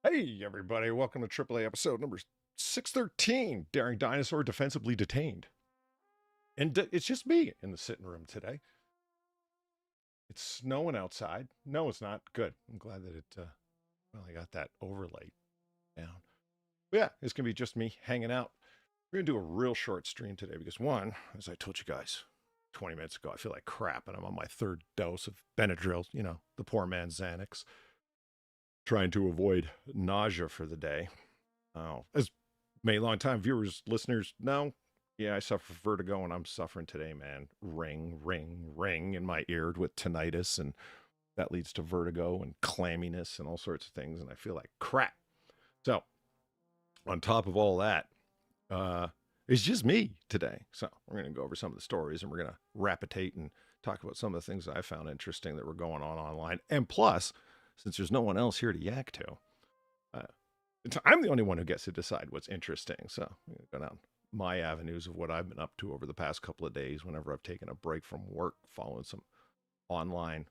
Hey, everybody. Welcome to AAA episode number 613, Daring Dinosaur Defensibly Detained. And it's just me in the sitting room today. It's snowing outside. No, it's not. Good. I'm glad that I got that overlay down. But yeah, it's going to be just me hanging out. We're going to do a real short stream today because, one, as I told you guys 20 minutes ago, I feel like crap and I'm on my third dose of Benadryl, you know, the poor man's Xanax. Trying to avoid nausea for the day. As many long-time viewers, listeners know, yeah, I suffer from vertigo and I'm suffering today, man. Ring, ring, ring in my ear with tinnitus, and that leads to vertigo and clamminess and all sorts of things, and I feel like crap. So, on top of all that, it's just me today. So, we're going to go over some of the stories and we're going to rapitate and talk about some of the things that I found interesting that were going on online. And plus, since there's no one else here to yak to, I'm the only one who gets to decide what's interesting. So I'm going to go down my avenues of what I've been up to over the past couple of days whenever I've taken a break from work, following some online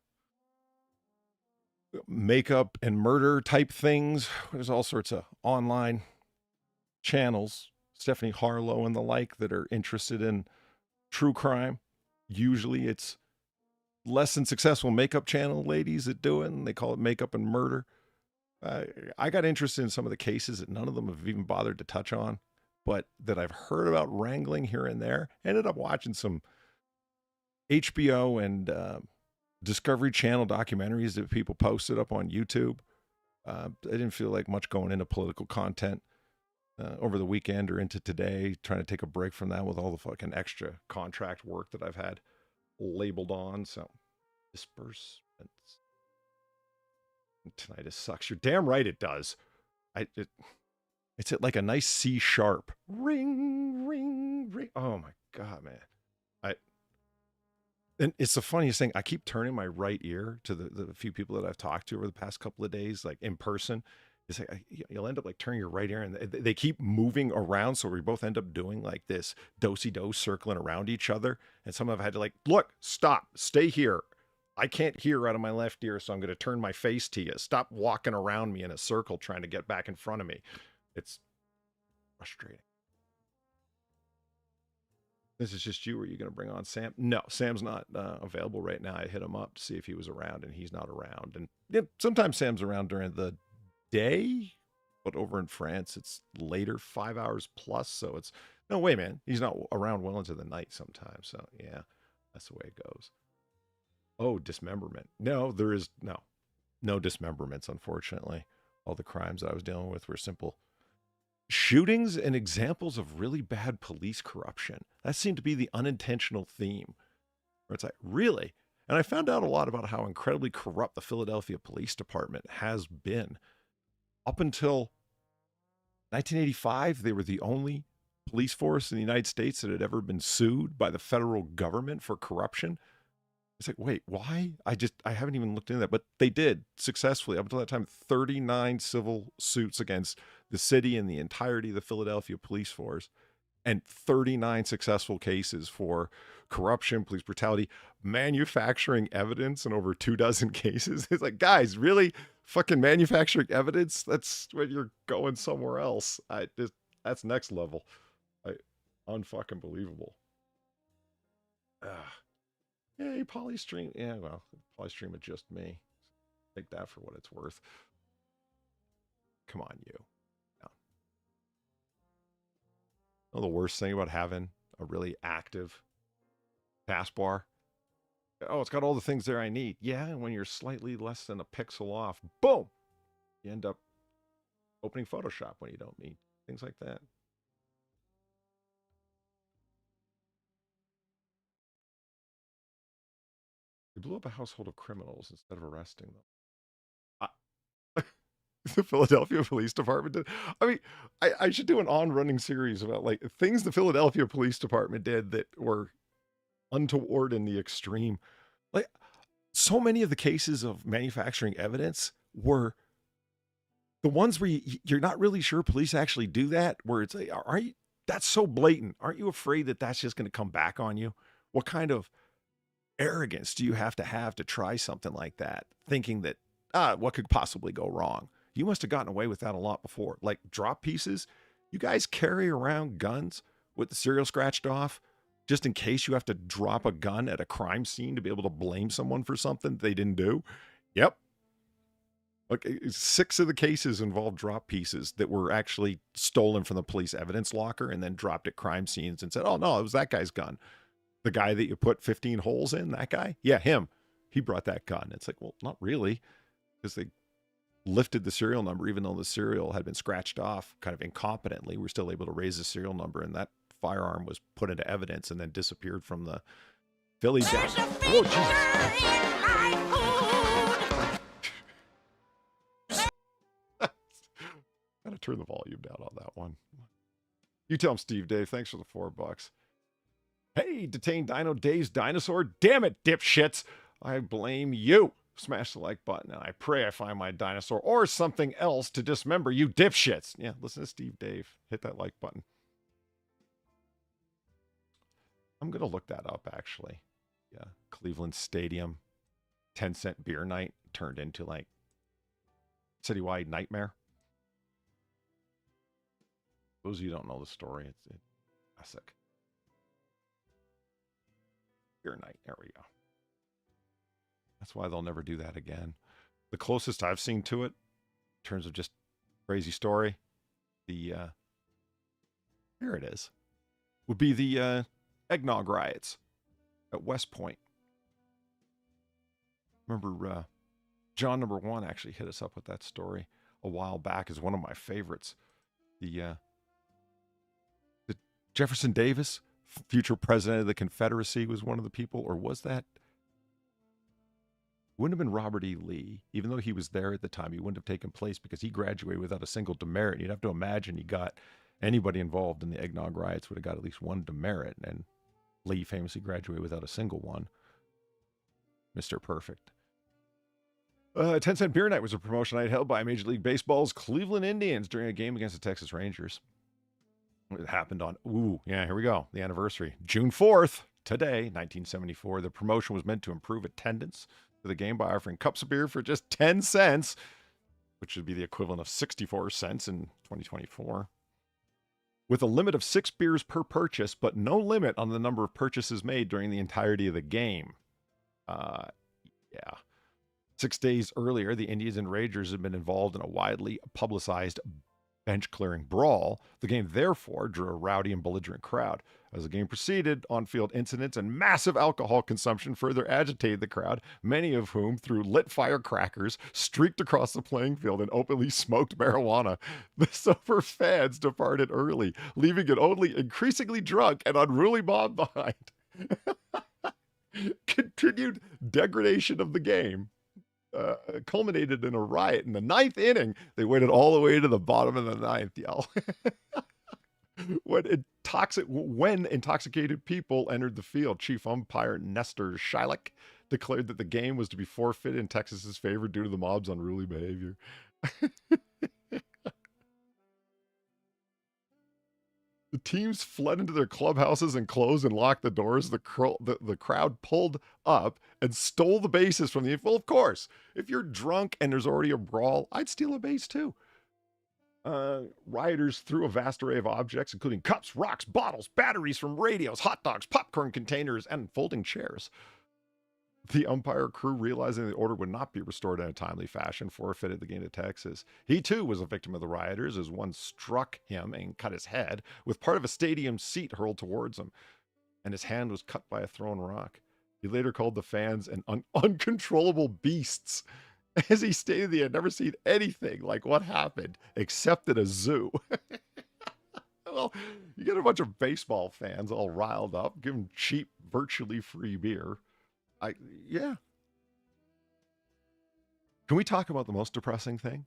makeup and murder type things. There's all sorts of online channels, Stephanie Harlow and the like, that are interested in true crime. Usually it's less than successful makeup channel ladies that do it, and they call it makeup and murder. I got interested in some of the cases that none of them have even bothered to touch on, but that I've heard about wrangling here and there. Ended up watching some HBO and Discovery Channel documentaries that people posted up on YouTube. I didn't feel like much going into political content over the weekend or into today, trying to take a break from that with all the fucking extra contract work that I've had labeled on. So disbursements. Tinnitus sucks. You're damn right it does. It's at like a nice C sharp. Ring, ring, ring. Oh my God, man. And it's the funniest thing. I keep turning my right ear to the few people that I've talked to over the past couple of days, like in person. It's like you'll end up like turning your right ear, and they keep moving around, so we both end up doing like this do-si-do circling around each other. And some of them had to like, look, stop, stay here. I can't hear out of my left ear, so I'm going to turn my face to you. Stop walking around me in a circle trying to get back in front of me. It's frustrating. This is just you. Are you going to bring on Sam? No, Sam's not available right now. I hit him up to see if he was around, and he's not around. And yeah, sometimes Sam's around during the day, but over in France, it's later, 5 hours plus. So it's no way, man. He's not around well into the night sometimes. So yeah, that's the way it goes. Oh, dismemberment. No, there is no dismemberments, unfortunately. All the crimes that I was dealing with were simple shootings and examples of really bad police corruption. That seemed to be the unintentional theme. Where it's like, really? And I found out a lot about how incredibly corrupt the Philadelphia Police Department has been. Up until 1985, they were the only police force in the United States that had ever been sued by the federal government for corruption. It's like, wait, why? I haven't even looked into that, but they did successfully up until that time. 39 civil suits against the city and the entirety of the Philadelphia police force, and 39 successful cases for corruption, police brutality, manufacturing evidence in over 24 cases. It's like, guys, really? Fucking manufacturing evidence? That's when you're going somewhere else. That's next level. Unfucking believable. Yay, Polystream. Yeah, well, Polystream is just me. Take that for what it's worth. Come on, you. No. You know the worst thing about having a really active taskbar? Oh, it's got all the things there I need. Yeah, and when you're slightly less than a pixel off, boom! You end up opening Photoshop when you don't need. Things like that. They blew up a household of criminals instead of arresting them. The Philadelphia Police Department did. I mean, I should do an on-running series about like things the Philadelphia Police Department did that were untoward in the extreme. Like, so many of the cases of manufacturing evidence were the ones where you're not really sure police actually do that, where it's like, that's so blatant. Aren't you afraid that that's just going to come back on you? What kind of arrogance do you have to try something like that, thinking that, what could possibly go wrong? You must have gotten away with that a lot before. Like drop pieces. You guys carry around guns with the serial scratched off just in case you have to drop a gun at a crime scene to be able to blame someone for something they didn't do. Yep. Okay, 6 of the cases involved drop pieces that were actually stolen from the police evidence locker and then dropped at crime scenes and said, oh no, it was that guy's gun. The guy that you put 15 holes in, that guy? Yeah, him. He brought that gun. It's like, well, not really, because they lifted the serial number, even though the serial had been scratched off kind of incompetently. We're still able to raise the serial number, and that firearm was put into evidence and then disappeared from the Philly down. Oh, Jesus. Gotta turn the volume down on that one. You tell him, Steve Dave. Thanks for the $4. Hey, detained Dino Dave's dinosaur. Damn it, dipshits. I blame you. Smash the like button, and I pray I find my dinosaur or something else to dismember you dipshits. Yeah, listen to Steve Dave. Hit that like button. I'm going to look that up, actually. Yeah, Cleveland Stadium, 10-cent beer night turned into, like, citywide nightmare. Those of you who don't know the story, it's classic. Beer night, there we go. That's why they'll never do that again. The closest I've seen to it, in terms of just crazy story, here it is, would be the eggnog riots at West Point. Remember, John number 1 actually hit us up with that story a while back as one of my favorites. The Jefferson Davis, future president of the Confederacy, was one of the people, or was that? Wouldn't have been Robert E. Lee, even though he was there at the time. He wouldn't have taken place because he graduated without a single demerit. You'd have to imagine he got anybody involved in the eggnog riots would have got at least one demerit, and Lee famously graduated without a single one. Mr. Perfect. 10-cent beer night was a promotion night held by Major League Baseball's Cleveland Indians during a game against the Texas Rangers. It happened on, here we go, the anniversary. June 4th, today, 1974. The promotion was meant to improve attendance to the game by offering cups of beer for just 10 cents, which would be the equivalent of 64 cents in 2024. With a limit of 6 beers per purchase, but no limit on the number of purchases made during the entirety of the game. Yeah. 6 days earlier, the Indians and Rangers had been involved in a widely publicized bench-clearing brawl. The game, therefore, drew a rowdy and belligerent crowd. As the game proceeded, on-field incidents and massive alcohol consumption further agitated the crowd, many of whom threw lit firecrackers, streaked across the playing field, and openly smoked marijuana. The sober fans departed early, leaving an only increasingly drunk and unruly mob behind. Continued degradation of the game culminated in a riot in the 9th inning. They waited all the way to the bottom of the 9th, y'all. When intoxicated people entered the field, Chief Umpire Nestor Shylock declared that the game was to be forfeited in Texas's favor due to the mob's unruly behavior. The teams fled into their clubhouses and closed and locked the doors. The crowd pulled up and stole the bases from the... Well, of course, if you're drunk and there's already a brawl, I'd steal a base too. Rioters threw a vast array of objects, including cups, rocks, bottles, batteries from radios, hot dogs, popcorn containers, and folding chairs. The umpire crew, realizing the order would not be restored in a timely fashion, forfeited the game to Texas. He, too, was a victim of the rioters as one struck him and cut his head with part of a stadium seat hurled towards him, and his hand was cut by a thrown rock. He later called the fans uncontrollable beasts, as he stated he had never seen anything like what happened except at a zoo. Well, you get a bunch of baseball fans all riled up, give them cheap, virtually free beer. Yeah. Can we talk about the most depressing thing?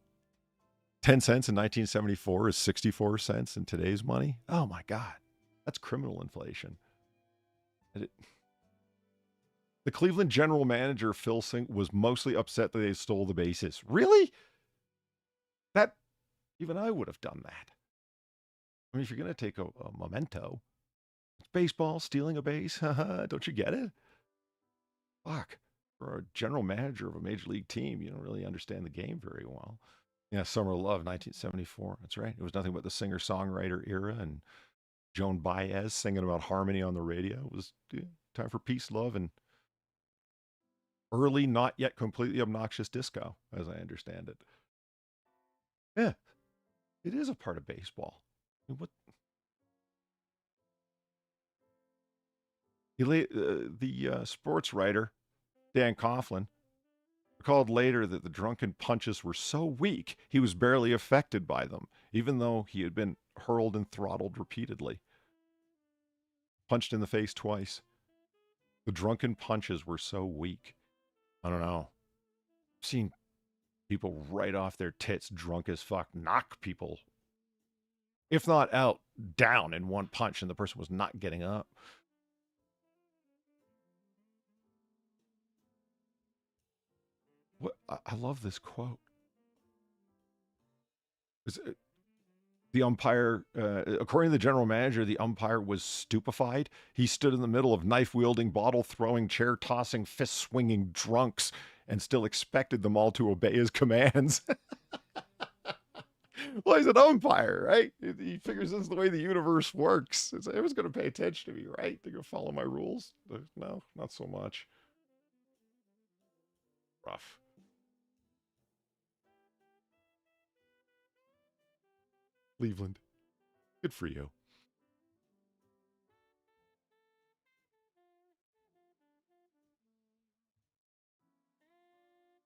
10 cents in 1974 is 64 cents in today's money. Oh my God. That's criminal inflation. The Cleveland general manager, Phil Sink, was mostly upset that they stole the bases. Really? That, even I would have done that. I mean, if you're going to take a memento, it's baseball, stealing a base. Don't you get it? Fuck. For a general manager of a major league team, you don't really understand the game very well. Yeah, Summer of Love, 1974. That's right. It was nothing but the singer-songwriter era and Joan Baez singing about harmony on the radio. It was time for peace, love, and early, not yet completely obnoxious disco, as I understand it. Yeah, it is a part of baseball. I mean, what? The sports writer, Dan Coughlin, recalled later that the drunken punches were so weak he was barely affected by them, even though he had been hurled and throttled repeatedly. Punched in the face twice. The drunken punches were so weak. I don't know. I've seen people right off their tits, drunk as fuck, knock people, if not out, down in one punch, and the person was not getting up. What, I love this quote. The umpire, according to the general manager, the umpire was stupefied. He stood in the middle of knife-wielding, bottle-throwing, chair-tossing, fist-swinging drunks and still expected them all to obey his commands. Well, he's an umpire, right? He figures this is the way the universe works. Everyone's going to pay attention to me, right? They're going to follow my rules. No, not so much. Rough. Cleveland. Good for you.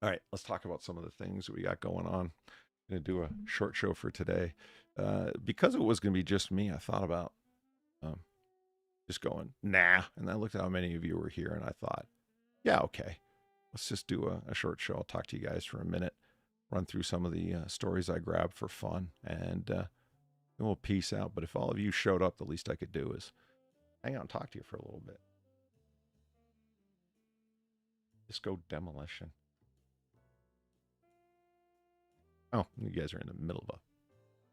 All right, let's talk about some of the things that we got going on. I'm going to do a short show for today. Because it was going to be just me, I thought about just going, nah. And I looked at how many of you were here, and I thought, yeah, okay. Let's just do a short show. I'll talk to you guys for a minute, run through some of the stories I grabbed for fun, and then we'll peace out. But if all of you showed up, the least I could do is hang out and talk to you for a little bit. Disco Demolition. Oh, you guys are in the middle of a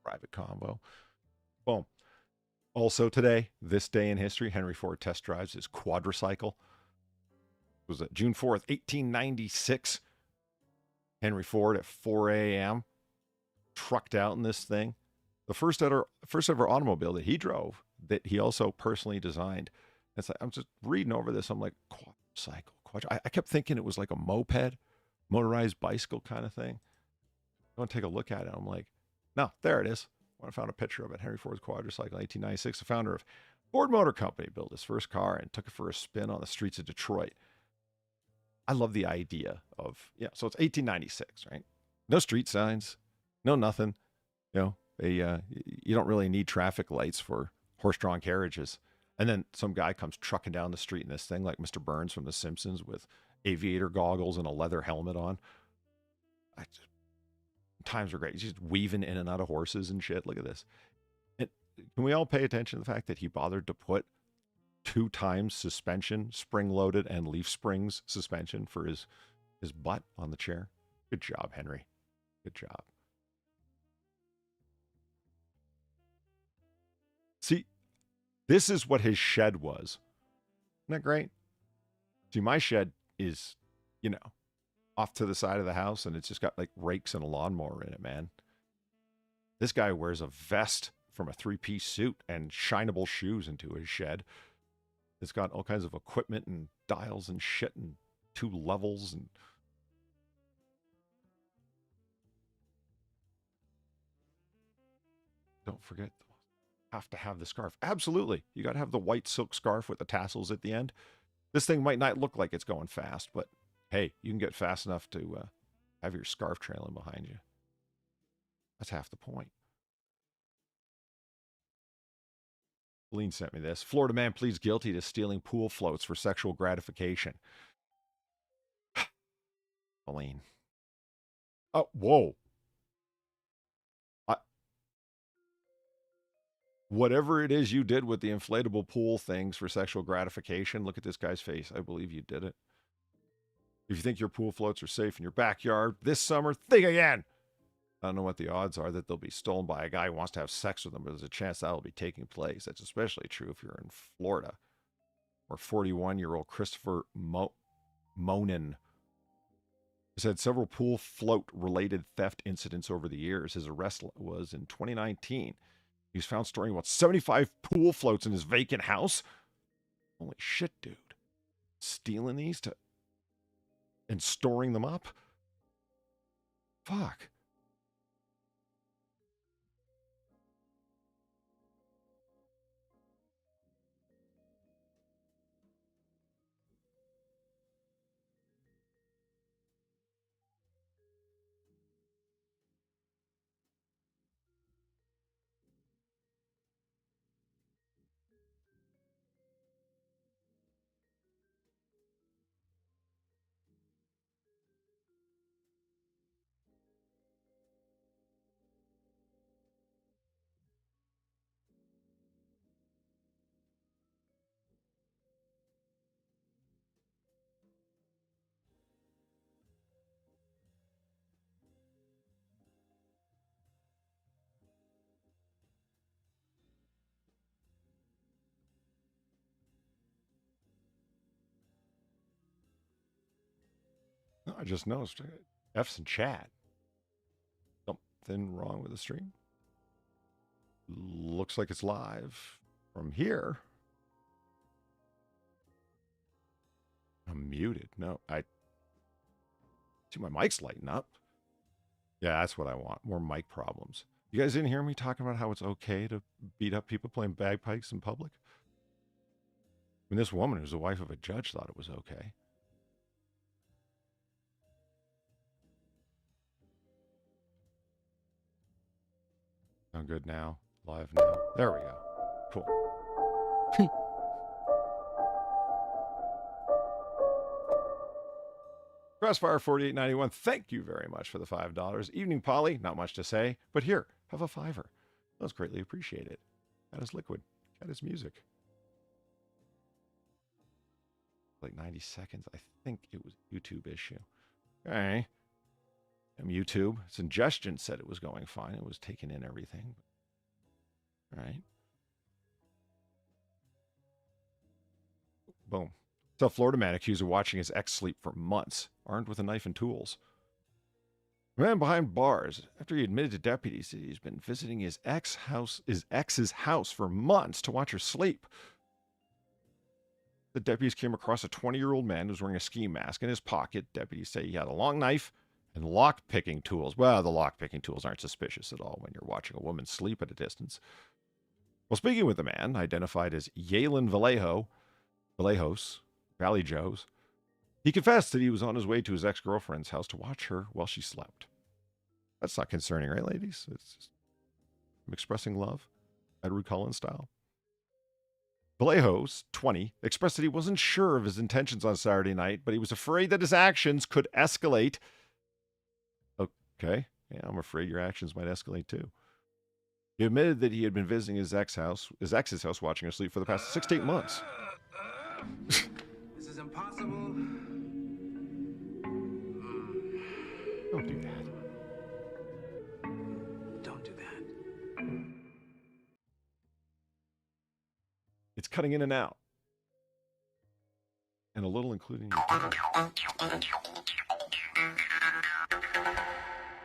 private convo. Boom. Also today, this day in history, Henry Ford test drives his quadricycle. It was June 4th, 1896. Henry Ford at 4 a.m. trucked out in this thing. The first ever automobile that he drove, that he also personally designed. It's like, I'm just reading over this. I'm like, quadricycle. I kept thinking it was like a moped, motorized bicycle kind of thing. I want to take a look at it. I'm like, no, there it is. When I found a picture of it, Henry Ford's quadricycle, 1896. The founder of Ford Motor Company built his first car and took it for a spin on the streets of Detroit. I love the idea of, so it's 1896, right? No street signs, no nothing. You don't really need traffic lights for horse-drawn carriages. And then some guy comes trucking down the street in this thing like Mr. Burns from The Simpsons with aviator goggles and a leather helmet on. Times are great. He's just weaving in and out of horses and shit. Look at this. And can we all pay attention to the fact that he bothered to put 2 times suspension, spring-loaded and leaf springs suspension for his butt on the chair. Good job, Henry. Good job. See, this is what his shed was. Isn't that great? See, my shed is, you know, off to the side of the house, and it's just got like rakes and a lawnmower in it, man. This guy wears a vest from a 3-piece suit and shinable shoes into his shed. It's got all kinds of equipment and dials and shit and 2 levels and... Don't forget, have to have the scarf. Absolutely. You got to have the white silk scarf with the tassels at the end. This thing might not look like it's going fast, but hey, you can get fast enough to have your scarf trailing behind you. That's half the point. Lean sent me this. Florida man pleads guilty to stealing pool floats for sexual gratification. Lean. Oh, whoa. Whatever it is you did with the inflatable pool things for sexual gratification, look at this guy's face. I believe you did it. If you think your pool floats are safe in your backyard this summer, think again. I don't know what the odds are that they'll be stolen by a guy who wants to have sex with them, but there's a chance that'll be taking place. That's especially true if you're in Florida. Or 41-year-old Christopher Monin has had several pool float-related theft incidents over the years. His arrest was in 2019. He was found storing about 75 pool floats in his vacant house. Holy shit, dude. Stealing these and storing them up? Fuck. No, I just noticed F's in chat. Something wrong with the stream? Looks like it's live from here. I'm muted. No, I see my mic's lighting up. Yeah, that's what I want. More mic problems. You guys didn't hear me talking about how it's okay to beat up people playing bagpipes in public? I mean, this woman who's the wife of a judge thought it was okay. Sound good now? Live now? There we go. Cool. Crossfire 4891, thank you very much for the $5. Evening, Polly. Not much to say, but here, have a $5. That's greatly appreciated. That is liquid. That is music. Like 90 seconds. I think it was a YouTube issue. Okay. YouTube. Suggestion said it was going fine. It was taking in everything. All right. Boom. So Florida man accused of watching his ex sleep for months, armed with a knife and tools. A man behind bars, after he admitted to deputies that he's been visiting his ex's house for months to watch her sleep. The deputies came across a 20-year-old man who was wearing a ski mask. In his pocket, deputies say he had a long knife and lock-picking tools. Well, the lock-picking tools aren't suspicious at all when you're watching a woman sleep at a distance. Well, speaking with the man, identified as Yalen Valley Joe's, he confessed that he was on his way to his ex-girlfriend's house to watch her while she slept. That's not concerning, right, ladies? It's just, I'm expressing love, Edward Cullen style. Vallejos, 20, expressed that he wasn't sure of his intentions on Saturday night, but he was afraid that his actions could escalate. Okay, yeah, I'm afraid your actions might escalate too. He admitted that he had been visiting his ex's house watching her sleep for the past 6 to 8 months. This is impossible. Don't do that. Don't do that. It's cutting in and out. And a little including your tongue.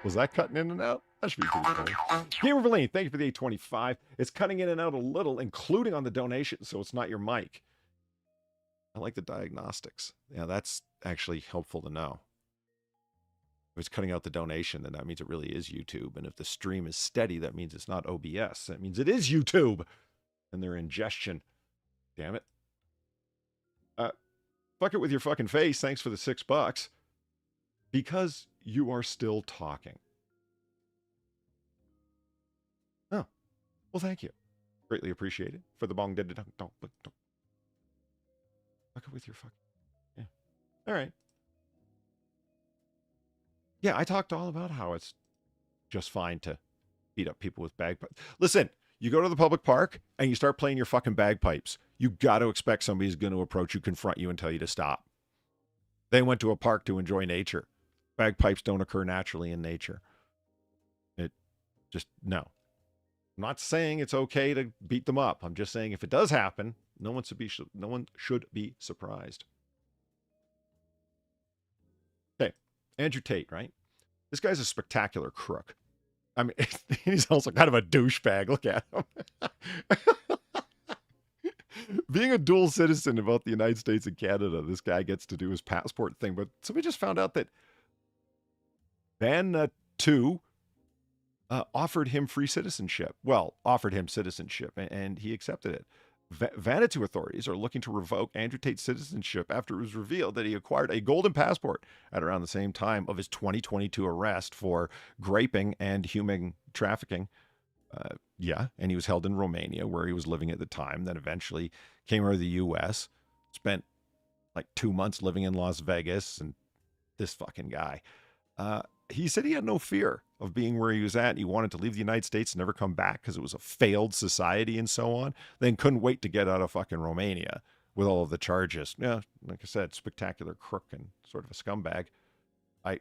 Was that cutting in and out? That should be pretty funny. Gamer Verlaine, thank you for the 825. It's cutting in and out a little, including on the donation, so it's not your mic. I like the diagnostics. Yeah, that's actually helpful to know. If it's cutting out the donation, then that means it really is YouTube. And if the stream is steady, that means it's not OBS. That means it is YouTube. And their ingestion. Damn it. Fuck it with your fucking face. Thanks for the $6. Because you are still talking. Oh. Well, thank you. Greatly appreciated. For the bong did don't. Fuck it with your fucking... Yeah. All right. Yeah, I talked all about how it's just fine to beat up people with bagpipes. Listen, you go to the public park and you start playing your fucking bagpipes. You got to expect somebody's going to approach you, confront you, and tell you to stop. They went to a park to enjoy nature. Bagpipes don't occur naturally in nature. It just, no. I'm not saying it's okay to beat them up. I'm just saying if it does happen, no one should be surprised. Okay, Andrew Tate, right? This guy's a spectacular crook. I mean, he's also kind of a douchebag. Look at him. Being a dual citizen of both the United States and Canada, this guy gets to do his passport thing. But somebody just found out that Vanuatu offered him free citizenship. Well, offered him citizenship, and he accepted it. Vanuatu authorities are looking to revoke Andrew Tate's citizenship after it was revealed that he acquired a golden passport at around the same time of his 2022 arrest for graping and human trafficking. Yeah, and he was held in Romania, where he was living at the time, then eventually came over to the U.S., spent like 2 months living in Las Vegas, and this fucking guy. He said he had no fear of being where he was at. He wanted to leave the United States and never come back because it was a failed society and so on. Then couldn't wait to get out of fucking Romania with all of the charges. Yeah, like I said, spectacular crook and sort of a scumbag. The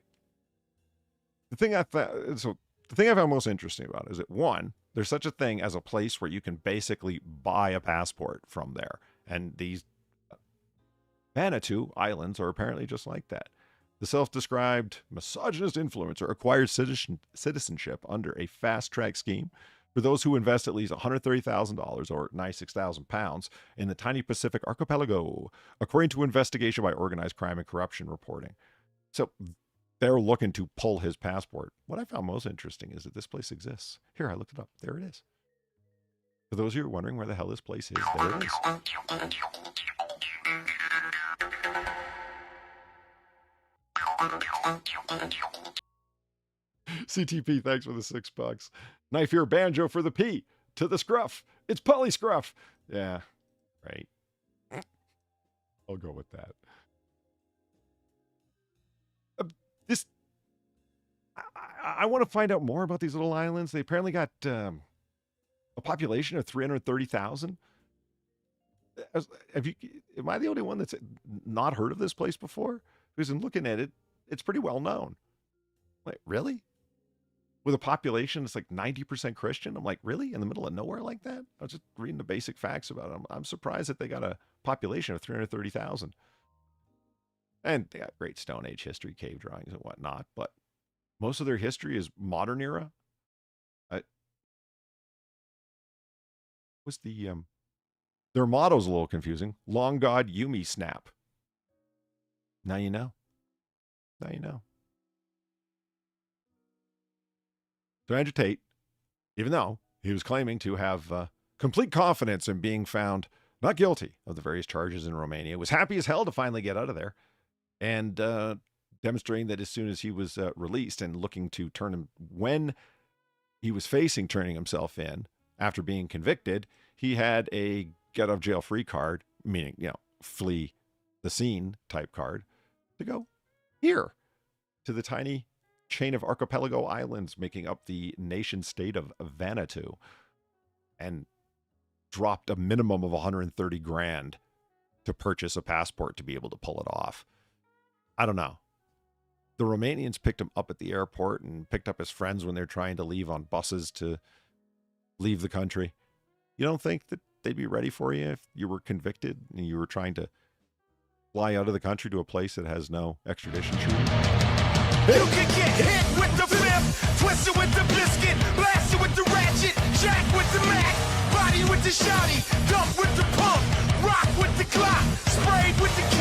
thing I found most interesting about it is that, one, there's such a thing as a place where you can basically buy a passport from there. And these Vanuatu Islands are apparently just like that. The self-described misogynist influencer acquired citizenship under a fast-track scheme for those who invest at least $130,000 or 96,000 pounds in the tiny Pacific archipelago, according to investigation by organized crime and corruption reporting. So they're looking to pull his passport. What I found most interesting is that this place exists. Here, I looked it up. There it is. For those of you who are wondering where the hell this place is, there it is. CTP, thanks for the $6. Knife here, Banjo for the P. To the scruff. It's Polly Scruff. Yeah, right. I'll go with that. I want to find out more about these little islands. They apparently got a population of 330,000. Am I the only one that's not heard of this place before? Because in looking at it, it's pretty well known. Like, really? With a population that's like 90% Christian? I'm like, really? In the middle of nowhere like that? I was just reading the basic facts about it. I'm surprised that they got a population of 330,000. And they got great Stone Age history, cave drawings and whatnot, but most of their history is modern era. What's the their motto's a little confusing. Long God Yumi Snap. Now you know. Now you know. So Andrew Tate, even though he was claiming to have complete confidence in being found not guilty of the various charges in Romania, was happy as hell to finally get out of there, and demonstrating that as soon as he was released and looking to turn him, when he was facing turning himself in after being convicted, he had a get out of jail free card, meaning, flee the scene type card, to go here to the tiny chain of archipelago islands making up the nation state of Vanuatu, and dropped a minimum of 130 grand to purchase a passport to be able to pull it off. I don't know. The Romanians picked him up at the airport and picked up his friends when they're trying to leave on buses to leave the country. You don't think that they'd be ready for you if you were convicted and you were trying to fly out of the country to a place that has no extradition treaty? You can get hit with the flip, twisted with the biscuit, blasted with the ratchet, jack with the mac, body with the shotty, dump with the pump, rock with the clock, sprayed with the K,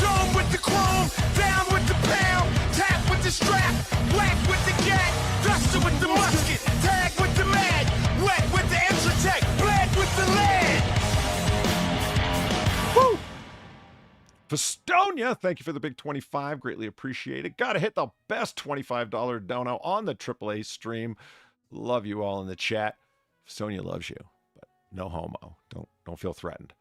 dome with the chrome, down with the pound, tap with the strap, whack with the gat, duster with the musket, tag with the mag, wet with the Intratech, bled with the lead. Woo! Festonia, thank you for the big 25. Greatly appreciate it. Gotta hit the best $25 dono on the AAA stream. Love you all in the chat. Festonia loves you, but no homo. Don't feel threatened.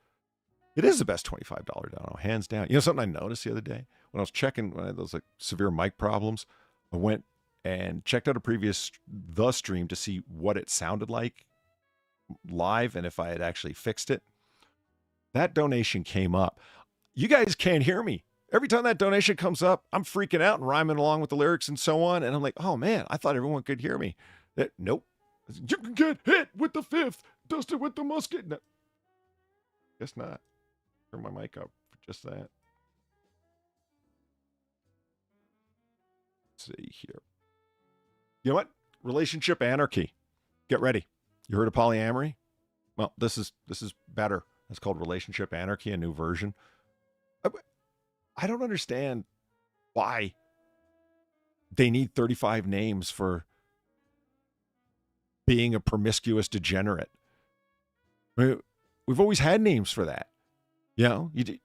It is the best $25 dono, hands down. You know something I noticed the other day? When I was checking when I had those like severe mic problems, I went and checked out the stream to see what it sounded like live and if I had actually fixed it. That donation came up. You guys can't hear me. Every time that donation comes up, I'm freaking out and rhyming along with the lyrics and so on. And I'm like, oh man, I thought everyone could hear me. Nope. You can get hit with the fifth, dusted with the musket. No. Guess not. Turn my mic up for just that. Let's see here. You know what? Relationship anarchy. Get ready. You heard of polyamory? Well, this is better. It's called relationship anarchy, a new version. I don't understand why they need 35 names for being a promiscuous degenerate. I mean, we've always had names for that. You know, and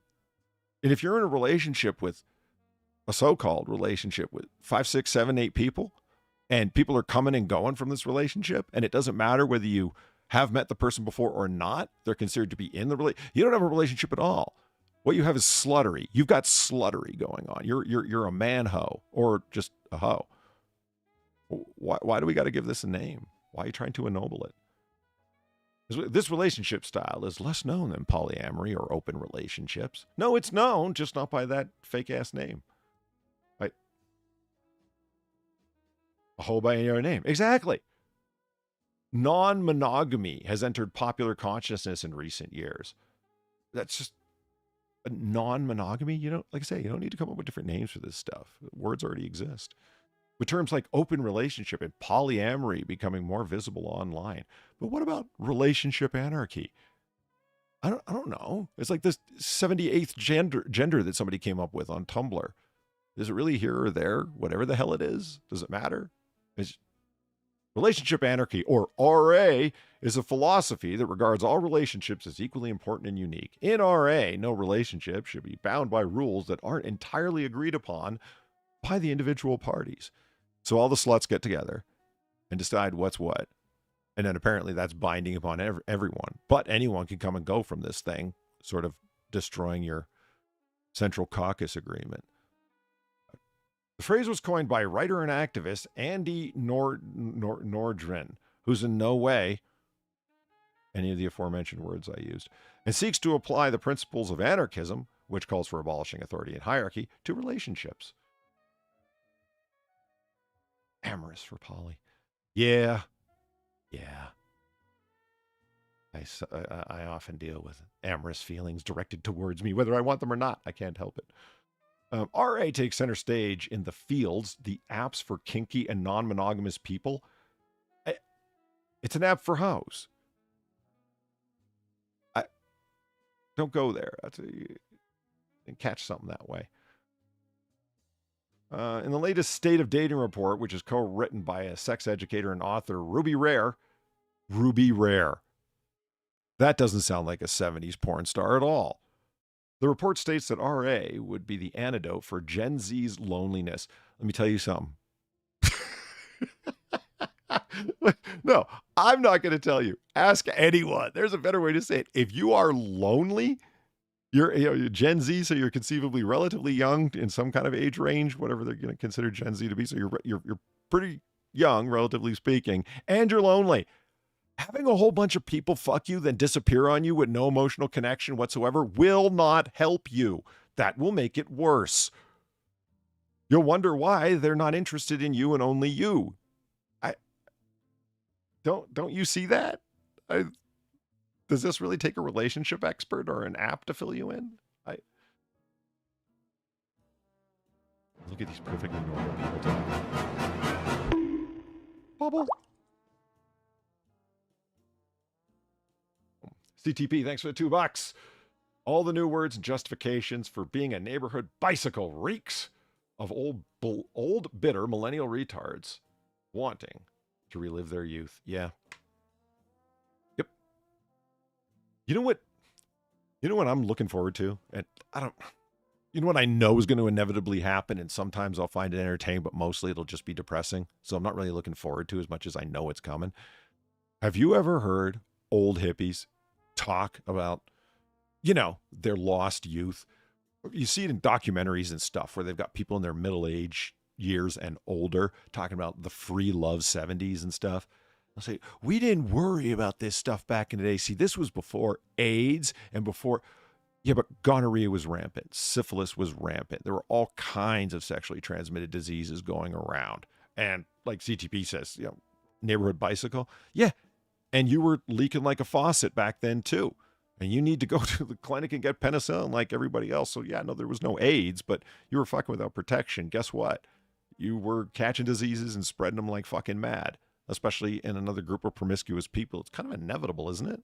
if you're in a relationship with a so-called relationship with 5, 6, 7, 8 people, and people are coming and going from this relationship, and it doesn't matter whether you have met the person before or not, they're considered to be in the relationship. You don't have a relationship at all. What you have is sluttery. You've got sluttery going on. You're a man hoe or just a hoe. Why do we got to give this a name? Why are you trying to ennoble it? This relationship style is less known than polyamory or open relationships. No, it's known, just not by that fake ass name. Right? A hoe by any other name. Exactly. Non-monogamy has entered popular consciousness in recent years. That's just a non-monogamy. You don't, like I say, you don't need to come up with different names for this stuff. Words already exist. With terms like open relationship and polyamory becoming more visible online. But what about relationship anarchy? I don't know. It's like this 78th gender that somebody came up with on Tumblr. Is it really here or there? Whatever the hell it is, does it matter? Relationship anarchy, or RA, is a philosophy that regards all relationships as equally important and unique. In RA, no relationship should be bound by rules that aren't entirely agreed upon by the individual parties. So all the sluts get together and decide what's what. And then apparently that's binding upon everyone. But anyone can come and go from this thing, sort of destroying your Central Caucus agreement. The phrase was coined by writer and activist Andy Nordgren, who's in no way any of the aforementioned words I used, and seeks to apply the principles of anarchism, which calls for abolishing authority and hierarchy, to relationships. Amorous for poly. Yeah. I often deal with amorous feelings directed towards me, whether I want them or not. I can't help it. RA takes center stage in the fields, the apps for kinky and non-monogamous people. It's an app for hoes. Don't go there. And catch something that way. In the latest State of Dating report, which is co-written by a sex educator and author, Ruby Rare. That doesn't sound like a 70s porn star at all. The report states that RA would be the antidote for Gen Z's loneliness. Let me tell you something. No, I'm not going to tell you. Ask anyone. There's a better way to say it. If you are lonely, you're Gen Z, so you're conceivably relatively young in some kind of age range, whatever they're going to consider Gen Z to be. So you're pretty young, relatively speaking, and you're lonely. Having a whole bunch of people fuck you, then disappear on you with no emotional connection whatsoever will not help you. That will make it worse. You'll wonder why they're not interested in you and only you. Don't you see that? Does this really take a relationship expert or an app to fill you in? Look at these perfectly normal people talking. Bubble. CTP, thanks for the $2. All the new words and justifications for being a neighborhood bicycle reeks of old bitter millennial retards wanting to relive their youth. Yeah. Yep. You know what I'm looking forward to? And you know what I know is going to inevitably happen, and sometimes I'll find it entertaining, but mostly it'll just be depressing. So I'm not really looking forward to as much as I know it's coming. Have you ever heard old hippies talk about, their lost youth? You see it in documentaries and stuff where they've got people in their middle age years and older talking about the free love 70s and stuff. I'll say, we didn't worry about this stuff back in the day. See, this was before AIDS and before... Yeah, but gonorrhea was rampant. Syphilis was rampant. There were all kinds of sexually transmitted diseases going around. And like CTP says, neighborhood bicycle. Yeah, and you were leaking like a faucet back then too. And you need to go to the clinic and get penicillin like everybody else. So yeah, no, there was no AIDS, but you were fucking without protection. Guess what? You were catching diseases and spreading them like fucking mad, especially in another group of promiscuous people. It's kind of inevitable, isn't it?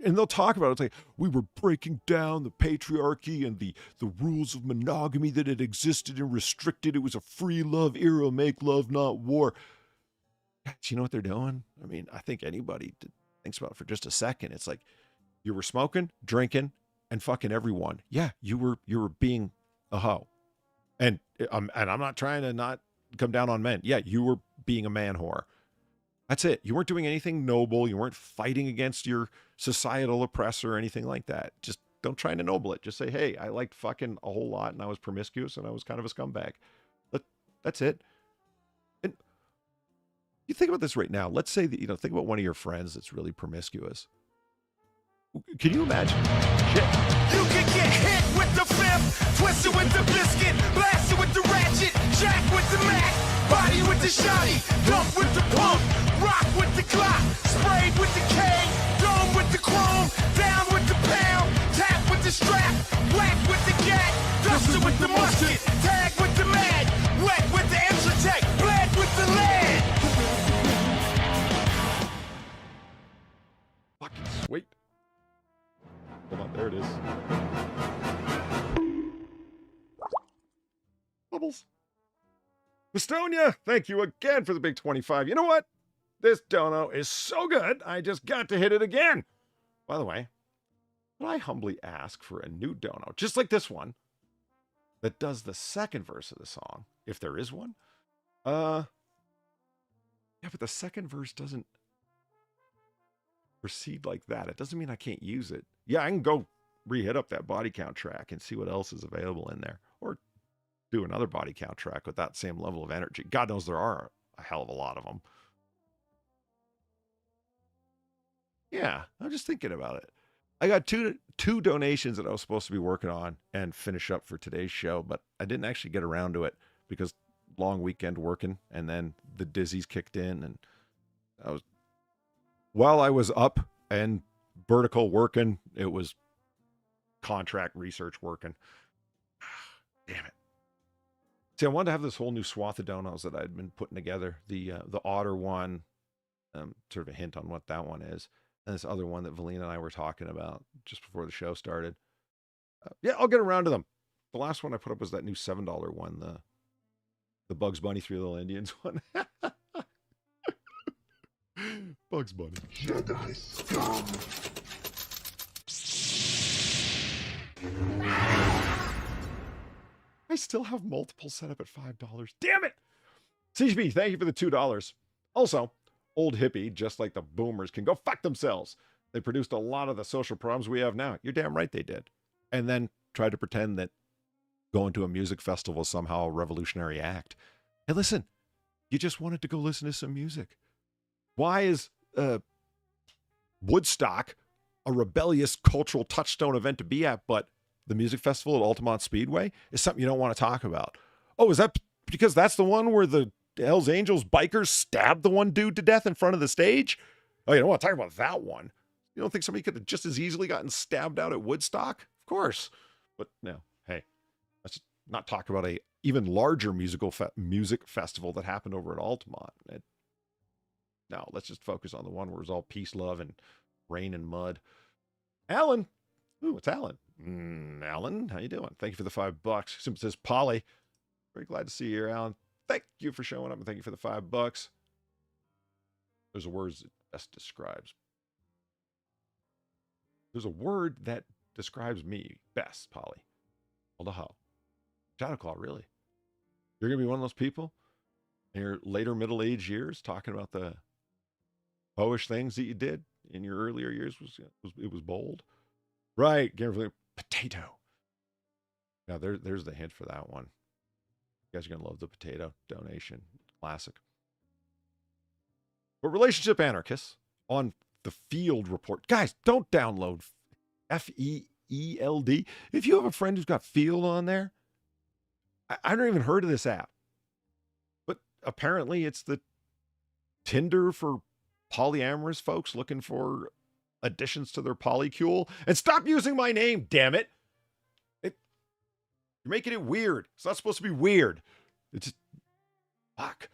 And they'll talk about it. It's like, we were breaking down the patriarchy and the rules of monogamy that had existed and restricted. It was a free love era, make love, not war. Do you know what they're doing? I mean, I think anybody thinks about it for just a second. It's like, you were smoking, drinking, and fucking everyone. Yeah, you were being a hoe. And I'm not trying to not come down on men. Yeah, you were being a man whore. That's it. You weren't doing anything noble. You weren't fighting against your societal oppressor or anything like that. Just don't try and ennoble it. Just say, hey, I liked fucking a whole lot and I was promiscuous and I was kind of a scumbag. That's it. And you think about this right now. Let's say that, think about one of your friends that's really promiscuous. Can you imagine? Shit. You can get hit with the fifth, twisted with the biscuit, blasted with the ratchet, jack with the mac, body with the shotty, dump with the pump, rock with the clock, sprayed with the K, dome with the chrome, down with the pound, tap with the strap, whack with the gat, dusted with the musket, tag with the mag, wet with the Intratec, bled with the lead. Fucking sweet. Hold on, there it is. Bubbles. Estonia, thank you again for the big 25. You know what? This dono is so good, I just got to hit it again. By the way, could I humbly ask for a new dono, just like this one, that does the second verse of the song, if there is one? Yeah, but the second verse doesn't proceed like that. It doesn't mean I can't use it. Yeah, I can go re-hit up that body count track and see what else is available in there. Or do another body count track with that same level of energy. God knows there are a hell of a lot of them. Yeah, I'm just thinking about it. I got two donations that I was supposed to be working on and finish up for today's show, but I didn't actually get around to it because long weekend working, and then the dizzies kicked in, and while I was up and vertical working, it was contract research working. Damn it. See, I wanted to have this whole new swath of donos that I'd been putting together. The Otter one, sort of a hint on what that one is. And this other one that Valina and I were talking about just before the show started. Yeah, I'll get around to them. The last one I put up was that new $7 one, the Bugs Bunny Three Little Indians one. Bugs Bunny. Jedi scum. I still have multiple set up at $5. Damn it! CGB, thank you for the $2. Also, old hippie, just like the boomers, can go fuck themselves. They produced a lot of the social problems we have now. You're damn right they did. And then tried to pretend that going to a music festival is somehow a revolutionary act. Hey, listen, you just wanted to go listen to some music. Why is Woodstock a rebellious cultural touchstone event to be at, but the music festival at Altamont Speedway is something you don't want to talk about? Oh, is that because that's the one where the Hells Angels bikers stabbed the one dude to death in front of the stage? Oh, you don't want to talk about that one. You don't think somebody could have just as easily gotten stabbed out at Woodstock? Of course. But no, hey, let's not talk about a even larger music festival that happened over at Altamont. No, let's just focus on the one where it was all peace, love, and rain and mud. Alan. Ooh, it's Alan. Alan, how you doing? Thank you for the $5. Simple says Polly. Very glad to see you here, Alan. Thank you for showing up and thank you for the $5. There's a word that best describes. There's a word that describes me best, Polly. Hold a hoe. Shadow Claw, really? You're going to be one of those people in your later middle-aged years talking about the poish things that you did in your earlier years? It was bold. Right. Potato. Now, there's the hint for that one. You guys are going to love the potato donation. Classic. But relationship anarchists on the Field Report. Guys, don't download FEELD. If you have a friend who's got Field on there, I never even heard of this app. But apparently it's the Tinder for polyamorous folks looking for additions to their polycule. And stop using my name, damn it. You're making it weird. It's not supposed to be weird. It's just, fuck.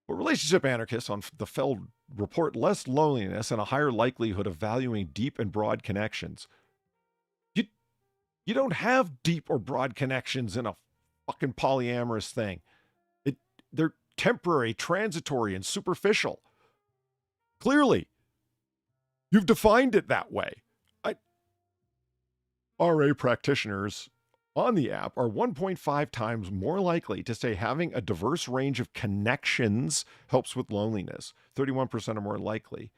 But relationship anarchists on the Feld report less loneliness and a higher likelihood of valuing deep and broad connections. You don't have deep or broad connections in a fucking polyamorous thing. They're temporary, transitory, and superficial. Clearly, you've defined it that way. RA practitioners on the app are 1.5 times more likely to say having a diverse range of connections helps with loneliness. 31% are more likely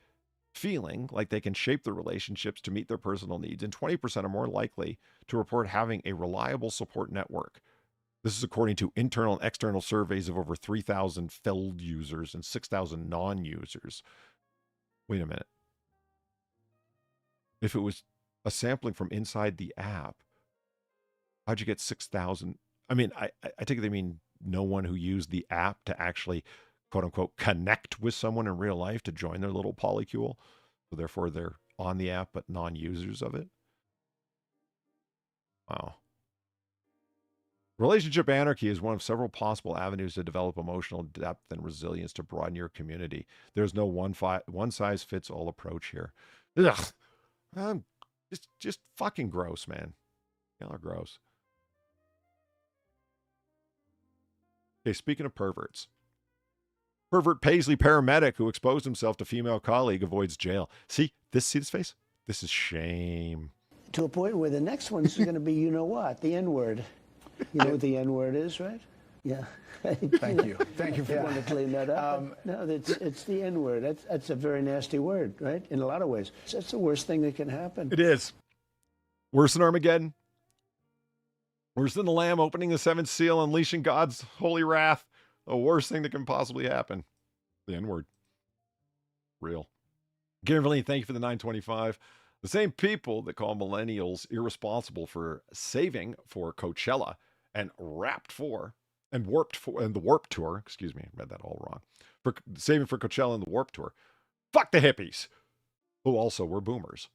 feeling like they can shape their relationships to meet their personal needs, and 20% are more likely to report having a reliable support network. This is according to internal and external surveys of over 3,000 Feld users and 6,000 non-users. Wait a minute. If it was a sampling from inside the app, how'd you get 6,000? I mean, I take it they mean no one who used the app to actually, quote unquote, connect with someone in real life to join their little polycule. So therefore they're on the app, but non-users of it. Wow. Relationship anarchy is one of several possible avenues to develop emotional depth and resilience to broaden your community. There's no one-size-fits-all approach here. Ugh. Just fucking gross, man. Y'all are gross. Okay, speaking of perverts. Pervert Paisley paramedic who exposed himself to female colleague avoids jail. See this face? This is shame. To a point where the next one's going to be, you know what, the N-word. You know what the N-word is, right? Yeah. Thank you. Thank you for want to clean that up. No, it's the N-word. That's a very nasty word, right? In a lot of ways. That's the worst thing that can happen. It is. Worse than Armageddon. Worse than the Lamb opening the seventh seal, unleashing God's holy wrath. The worst thing that can possibly happen. The N-word. Real. Gary, thank you for the 925. The same people that call millennials irresponsible for saving for Coachella and Warped and the Warped Tour. Excuse me, I read that all wrong. For saving for Coachella and the Warped Tour. Fuck the hippies, who also were boomers.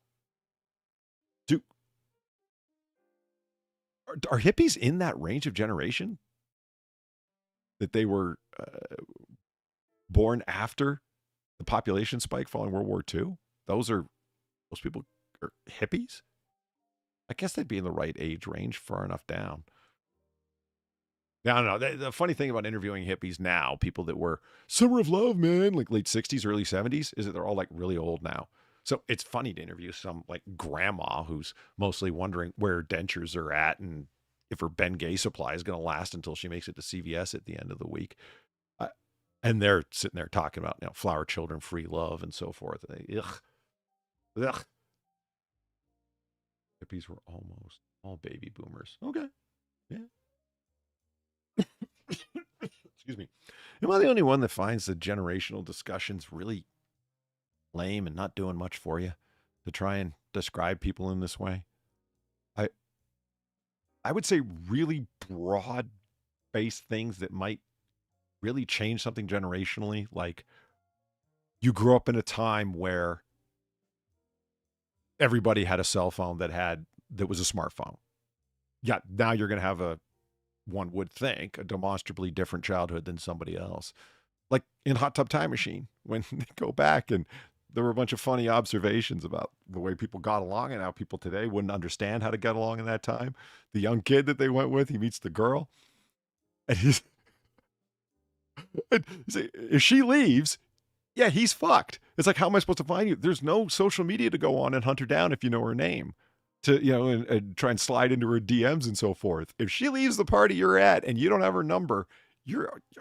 Are hippies in that range of generation? That they were born after the population spike following World War II? Those people are hippies? I guess they'd be in the right age range, far enough down. No. The funny thing about interviewing hippies now, people that were Summer of Love, man, like late 60s, early 70s, is that they're all like really old now. So it's funny to interview some like grandma who's mostly wondering where dentures are at and if her Ben Gay supply is going to last until she makes it to CVS at the end of the week. And they're sitting there talking about, flower children, free love, and so forth. Ugh. Hippies were almost all baby boomers. Okay. Yeah. Excuse Excuse me. Am I the only one that finds the generational discussions really lame and not doing much for you to try and describe people in this way? I would say really broad-based things that might really change something generationally, like you grew up in a time where everybody had a cell phone that was a smartphone. Yeah, now you're going to have one would think, a demonstrably different childhood than somebody else. Like in Hot Tub Time Machine, when they go back and there were a bunch of funny observations about the way people got along and how people today wouldn't understand how to get along in that time. The young kid that they went with, he meets the girl, and he's if she leaves, yeah, he's fucked. It's like, how am I supposed to find you? There's no social media to go on and hunt her down if you know her name, and try and slide into her DMs and so forth. If she leaves the party you're at and you don't have her number,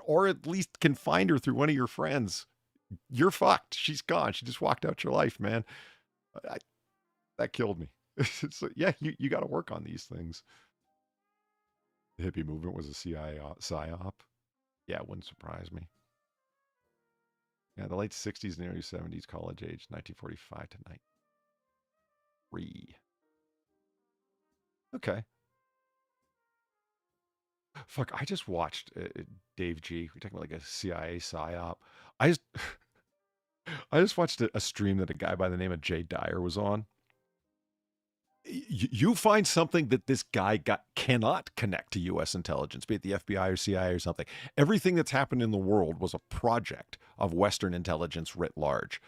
or at least can find her through one of your friends, you're fucked. She's gone. She just walked out your life, man. That killed me. It's like, yeah, you got to work on these things. The hippie movement was a CIA psyop. Yeah, it wouldn't surprise me. Yeah, the late 60s and early 70s, college age, 1945 to 93. Okay. Fuck, I just watched Dave G. We're talking about like a CIA psyop. I just watched a stream that a guy by the name of Jay Dyer was on. You find something that this guy cannot connect to U.S. intelligence, be it the FBI or CIA or something. Everything that's happened in the world was a project of Western intelligence writ large.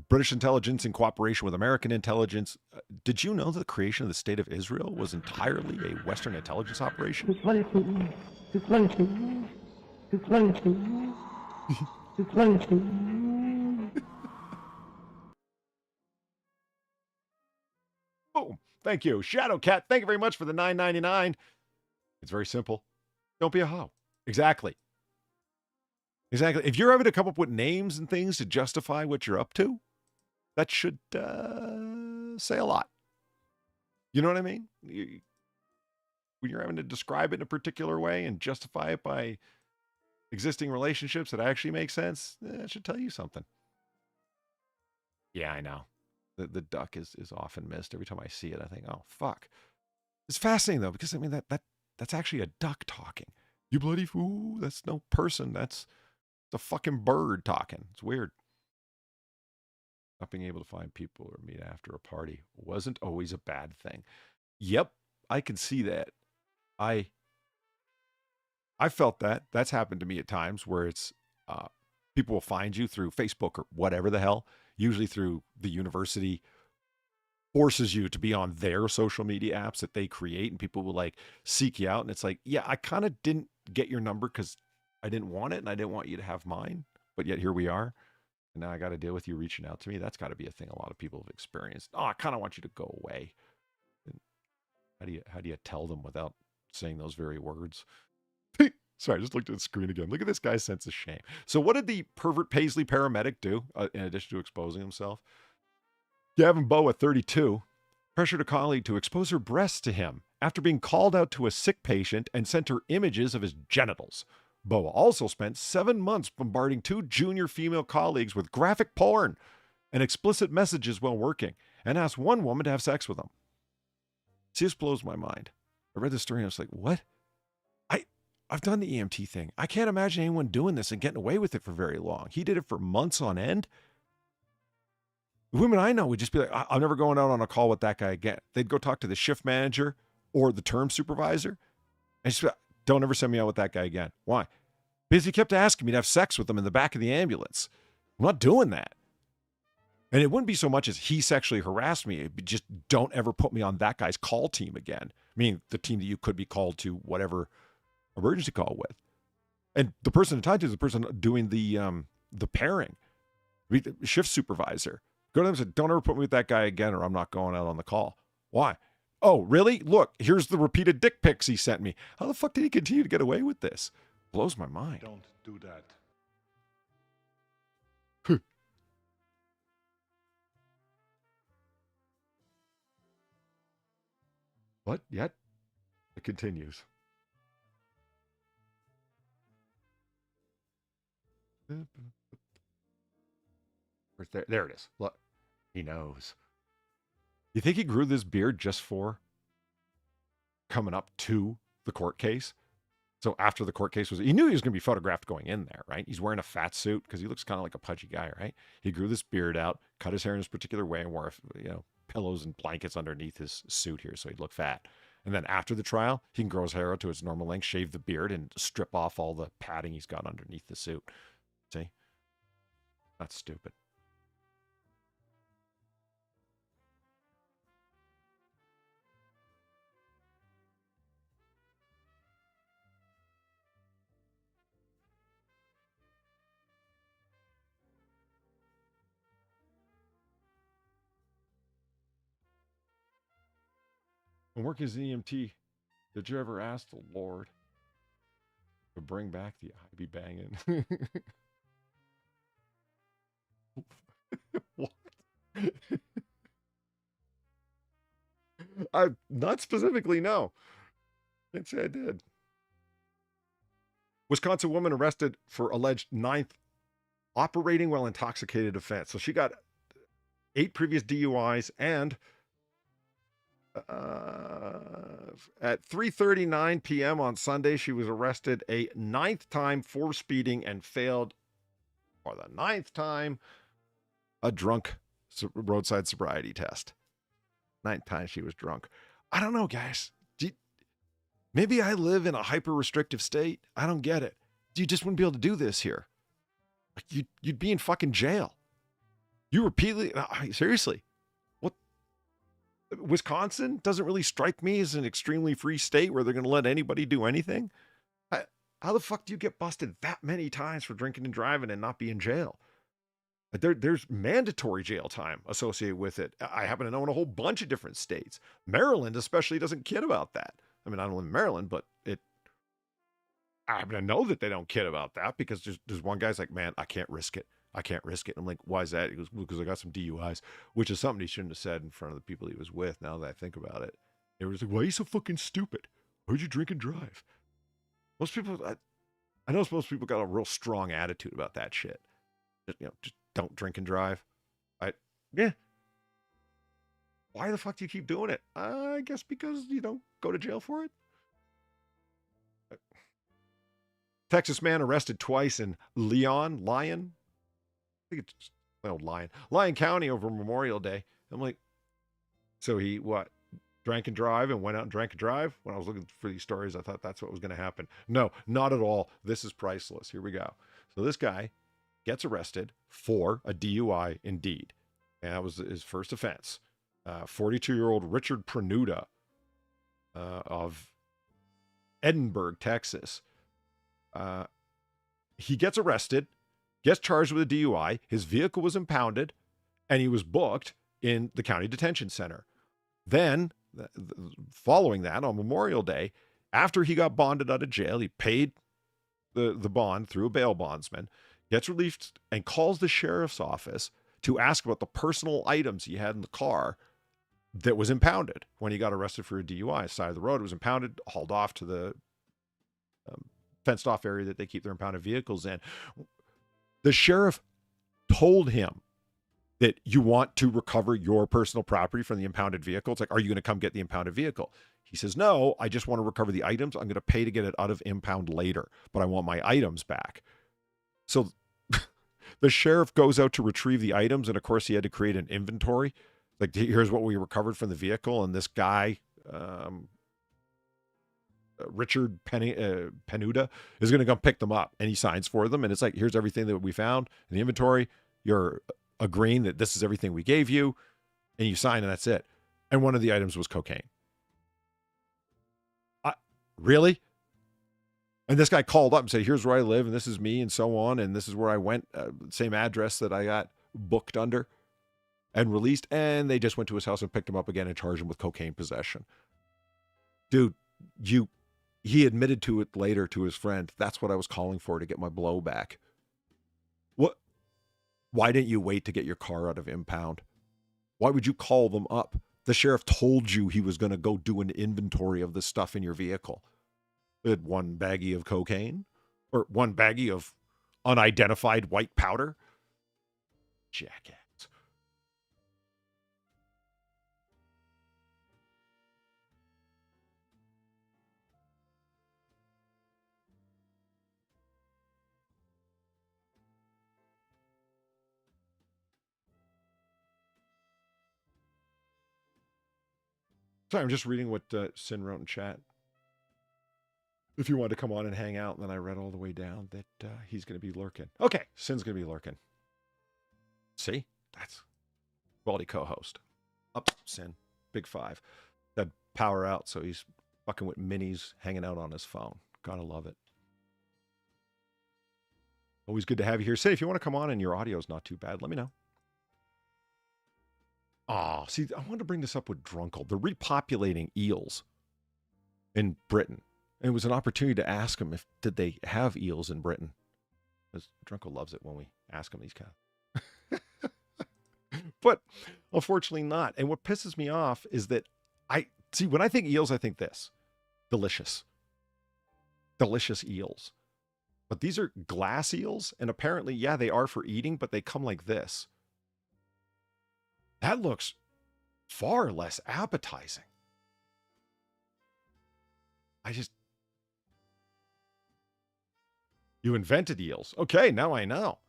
British intelligence in cooperation with American intelligence. Did you know that the creation of the state of Israel was entirely a Western intelligence operation? Boom. Thank you. Shadow Cat, thank you very much for the $9.99. It's very simple. Don't be a hoe. Exactly. Exactly. If you're able to come up with names and things to justify what you're up to, that should say a lot. You know what I mean? When you're having to describe it in a particular way and justify it by existing relationships that actually make sense, that should tell you something. Yeah, I know. The duck is often missed. Every time I see it, I think, oh, fuck. It's fascinating, though, because, I mean, that's actually a duck talking. You bloody fool. That's no person. That's the fucking bird talking. It's weird. Not being able to find people or meet after a party wasn't always a bad thing. Yep, I can see that. I felt that. That's happened to me at times where it's people will find you through Facebook or whatever the hell, usually through the university forces you to be on their social media apps that they create, and people will like seek you out. And it's like, yeah, I kind of didn't get your number because I didn't want it and I didn't want you to have mine, but yet here we are. And now I got to deal with you reaching out to me. That's got to be a thing a lot of people have experienced. Oh, I kind of want you to go away. And how do you tell them without saying those very words? Sorry, I just looked at the screen again. Look at this guy's sense of shame. So what did the pervert Paisley paramedic do in addition to exposing himself? Gavin Boa, 32, pressured a colleague to expose her breasts to him after being called out to a sick patient and sent her images of his genitals. Boa also spent 7 months bombarding 2 junior female colleagues with graphic porn and explicit messages while working, and asked one woman to have sex with him. See, this blows my mind. I read this story and I was like, what? I've done the EMT thing. I can't imagine anyone doing this and getting away with it for very long. He did it for months on end. The women I know would just be like, I'm never going out on a call with that guy again. They'd go talk to the shift manager or the term supervisor and just be like, don't ever send me out with that guy again. Why? Because he kept asking me to have sex with him in the back of the ambulance. I'm not doing that. And it wouldn't be so much as he sexually harassed me. It'd be just don't ever put me on that guy's call team again. I mean, the team that you could be called to whatever emergency call with. And the person in touch is the person doing the pairing. I mean, the shift supervisor. Go to them and say, don't ever put me with that guy again or I'm not going out on the call. Why? Oh, really? Look, here's the repeated dick pics he sent me. How the fuck did he continue to get away with this? Blows my mind. Don't do that. What? Yet? It continues. Where's there? There it is. Look, he knows. You think he grew this beard just for coming up to the court case? So after the court case was, he knew he was going to be photographed going in there, right? He's wearing a fat suit because he looks kind of like a pudgy guy, right? He grew this beard out, cut his hair in this particular way, and wore, pillows and blankets underneath his suit here so he'd look fat. And then after the trial, he can grow his hair out to its normal length, shave the beard, and strip off all the padding he's got underneath the suit. See? That's stupid. And work as an EMT, did you ever ask the Lord to bring back the I be banging? What? I not specifically, no. Can't say I did. Wisconsin woman arrested for alleged 9th operating while intoxicated offense. So she got 8 previous DUIs and at 3:39 p.m. on Sunday, she was arrested a 9th time for speeding and failed for the 9th time a drunk roadside sobriety test. 9th time she was drunk. I don't know, guys. Maybe I live in a hyper-restrictive state. I don't get it. You just wouldn't be able to do this here. You'd be in fucking jail. You repeatedly... seriously. Wisconsin doesn't really strike me as an extremely free state where they're going to let anybody do anything. How the fuck do you get busted that many times for drinking and driving and not be in jail? There's mandatory jail time associated with it. I happen to know in a whole bunch of different states. Maryland especially doesn't kid about that. I mean, I don't live in Maryland, but I happen to know that they don't kid about that because there's one guy's like, man, I can't risk it. I can't risk it. I'm like, why is that? He goes, because I got some DUIs, which is something he shouldn't have said in front of the people he was with. Now that I think about it, they were just like, why are you so fucking stupid? Why'd you drink and drive? Most people, I know most people got a real strong attitude about that shit. Just don't drink and drive. Yeah. Why the fuck do you keep doing it? I guess because you don't go to jail for it. Texas man arrested twice in Lyon. I think it's Lyon County over Memorial Day. I'm like, so he drank and drive and went out and drank and drive? When I was looking for these stories, I thought that's what was going to happen. No, not at all. This is priceless. Here we go. So this guy gets arrested for a DUI indeed. And that was his first offense. 42-year-old Richard Prenuda of Edinburgh, Texas. He gets arrested, gets charged with a DUI. His vehicle was impounded, and he was booked in the county detention center. Then, following that, on Memorial Day, after he got bonded out of jail, he paid the bond through a bail bondsman, gets released, and calls the sheriff's office to ask about the personal items he had in the car that was impounded when he got arrested for a DUI. Side of the road, it was impounded, hauled off to the fenced off area that they keep their impounded vehicles in. The sheriff told him that you want to recover your personal property from the impounded vehicle. It's like, are you going to come get the impounded vehicle? He says, no, I just want to recover the items. I'm going to pay to get it out of impound later, but I want my items back. So the sheriff goes out to retrieve the items. And of course he had to create an inventory. Like, here's what we recovered from the vehicle. And this guy, Richard Penuda, is going to come pick them up, and he signs for them. And it's like, here's everything that we found in the inventory. You're agreeing that this is everything we gave you, and you sign, and that's it. And one of the items was cocaine. Really? And this guy called up and said, here's where I live, and this is me, and so on, and this is where I went, same address that I got booked under and released. And they just went to his house and picked him up again and charged him with cocaine possession. Dude, he admitted to it later to his friend. That's what I was calling for to get my blow back. What? Why didn't you wait to get your car out of impound? Why would you call them up? The sheriff told you he was going to go do an inventory of the stuff in your vehicle. It had one baggie of cocaine or one baggie of unidentified white powder. Jackass. Sorry, I'm just reading what Sin wrote in chat. If you wanted to come on and hang out, and then I read all the way down that he's going to be lurking. Okay, Sin's going to be lurking. See? That's quality co-host. Up, Sin. Big 5. That power out, so he's fucking with minis, hanging out on his phone. Gotta love it. Always good to have you here. Sin, if you want to come on and your audio's not too bad, let me know. Oh, see, I wanted to bring this up with Drunkle. They're repopulating eels in Britain. And it was an opportunity to ask them did they have eels in Britain. Because Drunkle loves it when we ask him these kind of... But unfortunately not. And what pisses me off is that when I think eels, I think this. Delicious. Delicious eels. But these are glass eels. And apparently, yeah, they are for eating, but they come like this. That looks far less appetizing. You invented eels. Okay, now I know.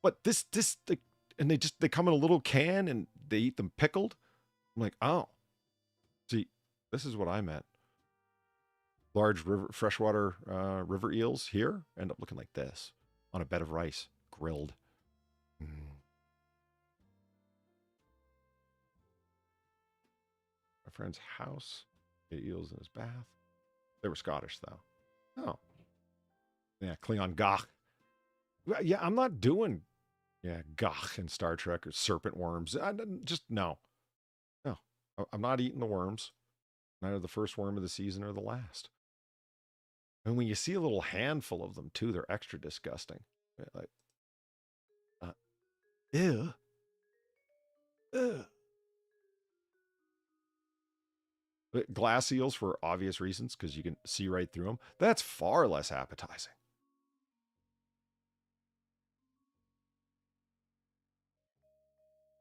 But and they come in a little can and they eat them pickled. I'm like, oh. See, this is what I meant. Large freshwater river eels here end up looking like this on a bed of rice, grilled. Mm. My friend's house, he had eels in his bath. They were Scottish, though. Oh. Yeah, Klingon Gach. Yeah, I'm not doing Gach in Star Trek or serpent worms. No. I'm not eating the worms. Neither the first worm of the season or the last. And when you see a little handful of them, too, they're extra disgusting. Like, ew. Ugh. Glass eels for obvious reasons, because you can see right through them. That's far less appetizing.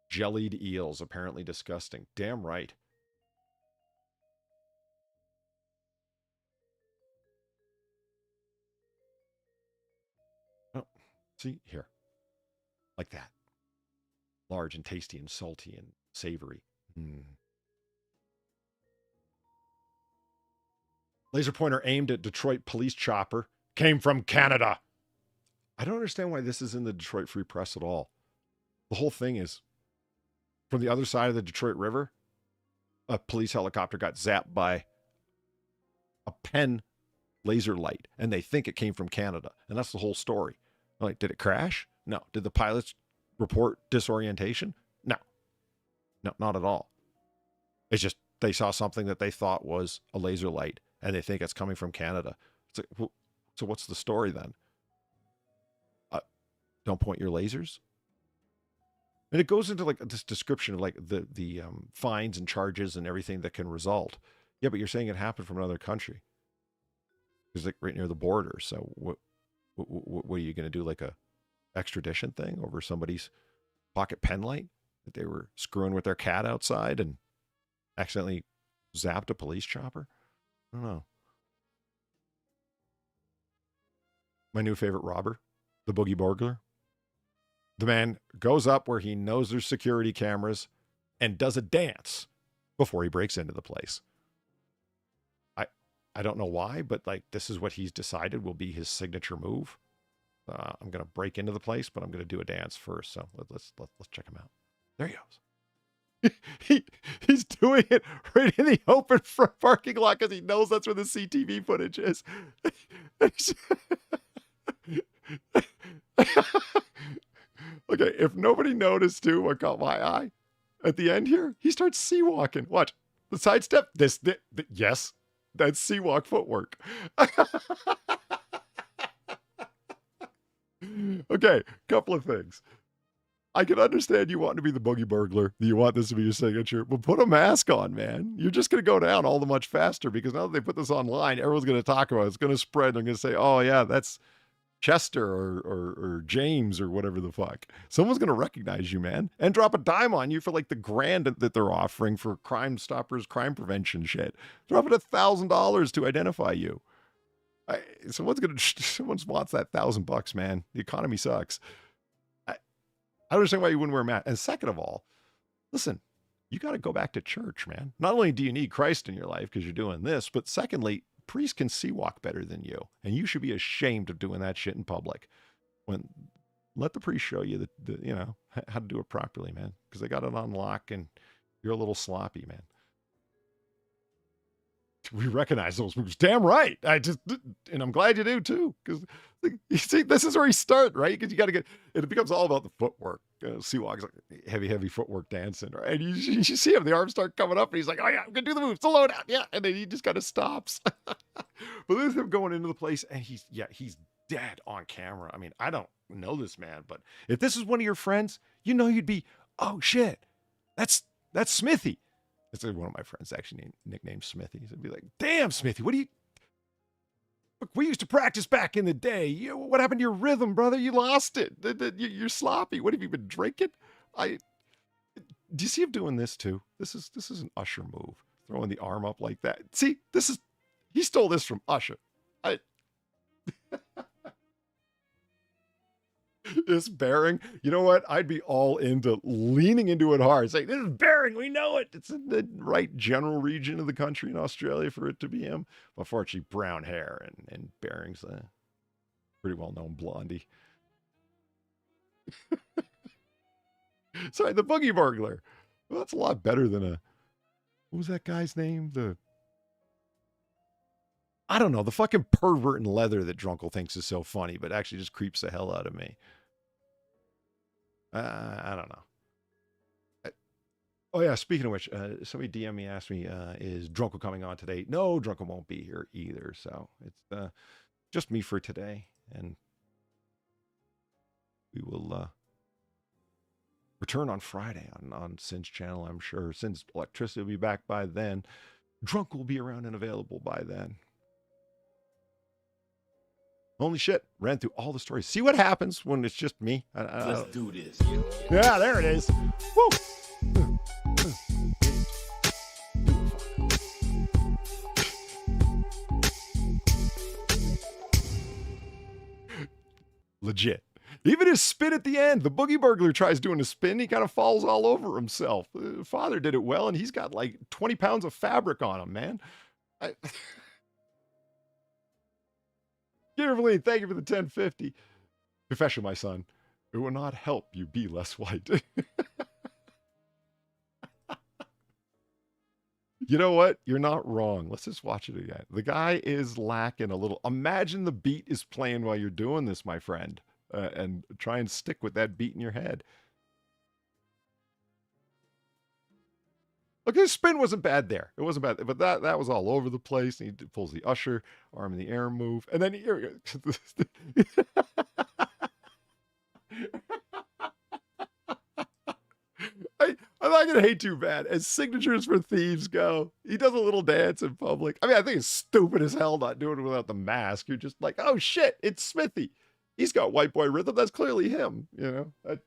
Jellied eels, apparently disgusting. Damn right. Oh, see here. Like that. Large and tasty and salty and savory. Laser pointer aimed at Detroit police chopper. Came from Canada. I don't understand why this is in the Detroit Free Press at all. The whole thing is from the other side of the Detroit River, a police helicopter got zapped by a Penn laser light, and they think it came from Canada. And that's the whole story. Like, did it crash? No. Did the pilots report disorientation? No. No, not at all. It's just they saw something that they thought was a laser light, and they think it's coming from Canada. It's like, well, so what's the story then? Don't point your lasers? And it goes into like this description of like the fines and charges and everything that can result. Yeah, but you're saying it happened from another country. It's like right near the border. So what are you going to do? Like a extradition thing over somebody's pocket pen light that they were screwing with their cat outside and accidentally zapped a police chopper? I don't know. My new favorite robber, the boogie burglar. The man goes up where he knows there's security cameras and does a dance before he breaks into the place. I don't know why, but like this is what he's decided will be his signature move. I'm going to break into the place, but I'm going to do a dance first. So let's check him out. There he goes. He's doing it right in the open front parking lot because he knows that's where the CTV footage is. Okay, if nobody noticed too, what caught my eye at the end here, he starts sea walking. Watch the sidestep. Yes, that's sea walk footwork. Okay, couple of things. I can understand you want to be the boogie burglar. You want this to be your signature, but put a mask on, man. You're just going to go down all the much faster because now that they put this online, everyone's going to talk about it. It's going to spread. They're going to say, oh, yeah, that's Chester or James or whatever the fuck. Someone's going to recognize you, man, and drop a dime on you for like the grand that they're offering for Crime Stoppers, crime prevention shit. Drop it $1,000 to identify you. Someone wants that $1,000, man. The economy sucks. I don't understand why you wouldn't wear a mask. And second of all, listen, you got to go back to church, man. Not only do you need Christ in your life because you're doing this, but secondly, priests can see walk better than you, and you should be ashamed of doing that shit in public. Let the priest show you how to do it properly, man, because they got it on lock, and you're a little sloppy, man. We recognize those moves. Damn right. And I'm glad you do too, because you see, this is where you start, right? Because you got to it becomes all about the footwork. Seawalk's like heavy footwork dancing, right? And you see him, the arms start coming up, and he's like, oh yeah, I'm gonna do the move, slow down, yeah. And then he just kind of stops. But there's him going into the place, and he's dead on camera. I mean, I don't know this man, but if this is one of your friends, you'd be, oh shit, that's Smithy. It's one of my friends actually nicknamed Smithy. He'd be like, damn, Smithy, look, we used to practice back in the day. What happened to your rhythm, brother? You lost it. You're sloppy. What have you been drinking? Do you see him doing this too? This is an Usher move. Throwing the arm up like that. See, he stole this from Usher. This bearing, you know what? I'd be all into leaning into it hard. Saying, this is bearing, we know it. It's in the right general region of the country in Australia for it to be him. Unfortunately, brown hair and bearing's a pretty well-known blondie. Sorry, the boogie burglar. Well, that's a lot better than what was that guy's name? I don't know, the fucking pervert in leather that Drunkle thinks is so funny, but actually just creeps the hell out of me. I don't know. Oh yeah, speaking of which, somebody DM me, asked me, is Drunkle coming on today? No, Drunkle won't be here either. So it's just me for today. And we will return on Friday on Sin's channel, I'm sure. Sin's electricity will be back by then. Drunkle will be around and available by then. Holy shit, ran through all the stories. See what happens when it's just me? Let's do this. Yeah, there it is. Woo! Legit. Even his spin at the end, the boogie burglar tries doing a spin, he kind of falls all over himself. Father did it well, and he's got like 20 pounds of fabric on him, man. Carefully, thank you for the 1050. Confession, my son. It will not help you be less white. You know what? You're not wrong. Let's just watch it again. The guy is lacking a little. Imagine the beat is playing while you're doing this, my friend. And try and stick with that beat in your head. Look, his spin wasn't bad there. It wasn't bad, but that was all over the place. And he pulls the Usher arm in the air move, and then here we go. I'm not gonna hate too bad. As signatures for thieves go, he does a little dance in public. I mean, I think it's stupid as hell not doing it without the mask. You're just like, oh shit, it's Smithy. He's got white boy rhythm. That's clearly him. You know.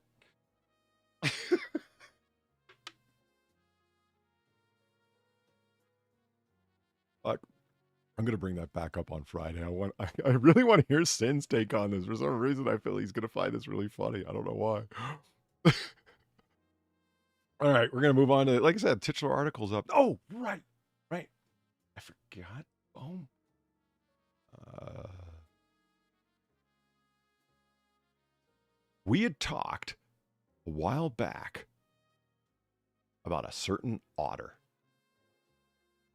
I'm going to bring that back up on Friday. I really want to hear Sin's take on this. For some reason, I feel he's going to find this really funny. I don't know why. All right, we're going to move on to, like I said, titular articles up. Oh, right. I forgot. Boom. We had talked a while back about a certain otter.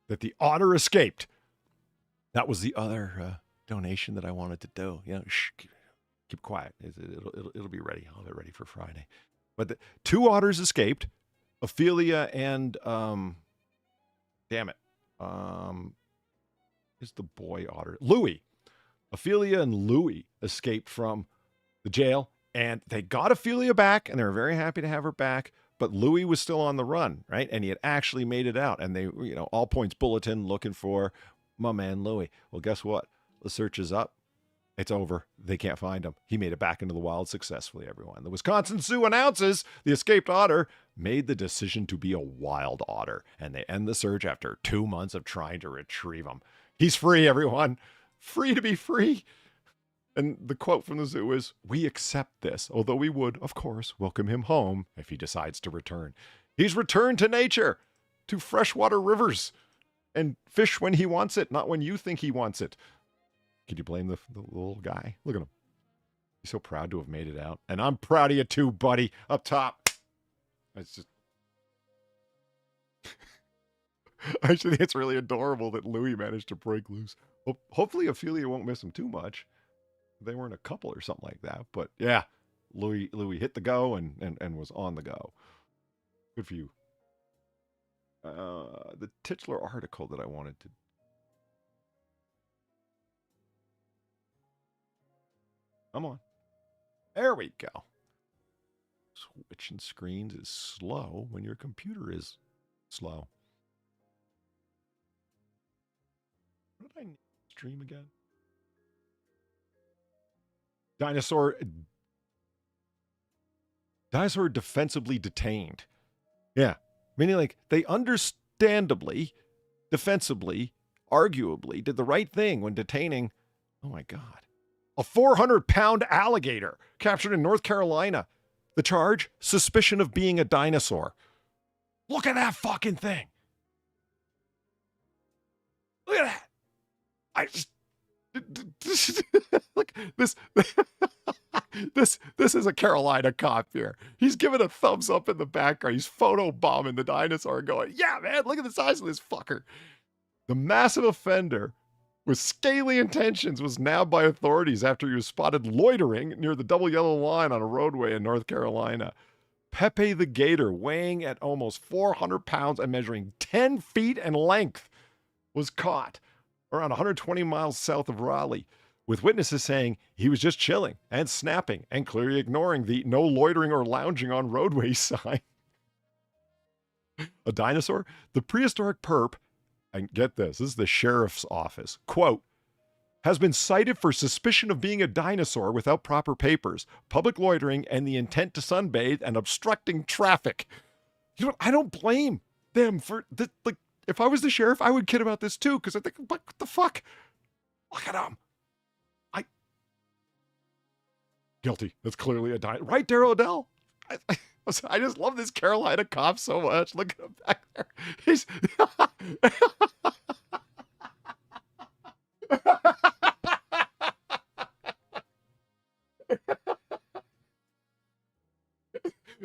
That the otter escaped. That was the other donation that I wanted to do. You know, shh, keep quiet. It'll be ready. I'll have it ready for Friday. But the two otters escaped. Ophelia and damn it, is the boy otter Louis? Ophelia and Louis escaped from the jail, and they got Ophelia back, and they were very happy to have her back. But Louis was still on the run, right? And he had actually made it out. And they, you know, all points bulletin looking for my man Louis. Well, guess what? The search is up. It's over. They can't find him. He made it back into the wild successfully, everyone. The Wisconsin Zoo announces the escaped otter made the decision to be a wild otter, and they end the search after 2 months of trying to retrieve him. He's free, everyone. Free to be free. And the quote from the zoo is, "We accept this, although we would, of course, welcome him home if he decides to return. He's returned to nature, to freshwater rivers, and fish when he wants it, not when you think he wants it." Could you blame the little guy? Look at him. He's so proud to have made it out. And I'm proud of you too, buddy. Up top. It's just... I actually think it's really adorable that Louis managed to break loose. Hopefully Ophelia won't miss him too much. They weren't a couple or something like that. But yeah, Louis hit the go and was on the go. Good for you. The titular article that I wanted to... Come on. There we go. Switching screens is slow when your computer is slow. What did I stream again? Dinosaur Defensibly Detained. Yeah. Meaning like they understandably, defensibly, arguably did the right thing when detaining, oh my God, a 400-pound alligator captured in North Carolina. The charge, suspicion of being a dinosaur. Look at that fucking thing. Look at that. I just... Look, this is a Carolina cop here. He's giving a thumbs up in the background. He's photo bombing the dinosaur going, yeah, man, look at the size of this fucker. The massive offender with scaly intentions was nabbed by authorities after he was spotted loitering near the double yellow line on a roadway in North Carolina. Pepe the gator, weighing at almost 400 pounds and measuring 10 feet in length, was caught around 120 miles south of Raleigh, with witnesses saying he was just chilling and snapping and clearly ignoring the no loitering or lounging on roadway sign. A dinosaur? The prehistoric perp, and get this is the sheriff's office, quote, has been cited for suspicion of being a dinosaur without proper papers, public loitering, and the intent to sunbathe and obstructing traffic. You know what? I don't blame them for this. Like, if I was the sheriff, I would kid about this too, because I think, what the fuck? Look at him. Guilty. That's clearly a dinosaur. Right, Daryl Odell? I just love this Carolina cop so much. Look at him back there. He's...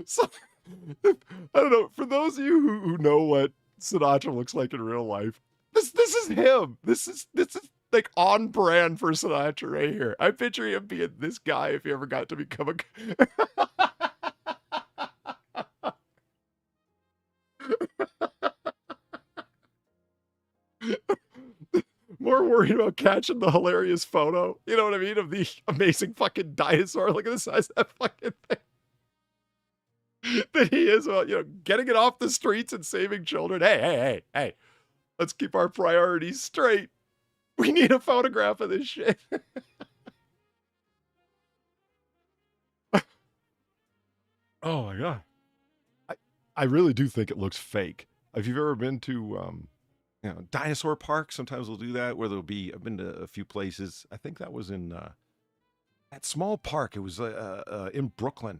So, I don't know. For those of you who know what Sinatra looks like in real life, this is him. This is like on brand for Sinatra right here. I picture him being this guy if he ever got to become a... More worried about catching the hilarious photo, you know what I mean, of the amazing fucking dinosaur. Look at the size of that fucking thing. That he is about, getting it off the streets and saving children. Hey. Let's keep our priorities straight. We need a photograph of this shit. Oh my God. I really do think it looks fake. If you've ever been to, dinosaur parks, sometimes they'll do that where I've been to a few places. I think that was in that small park. It was in Brooklyn.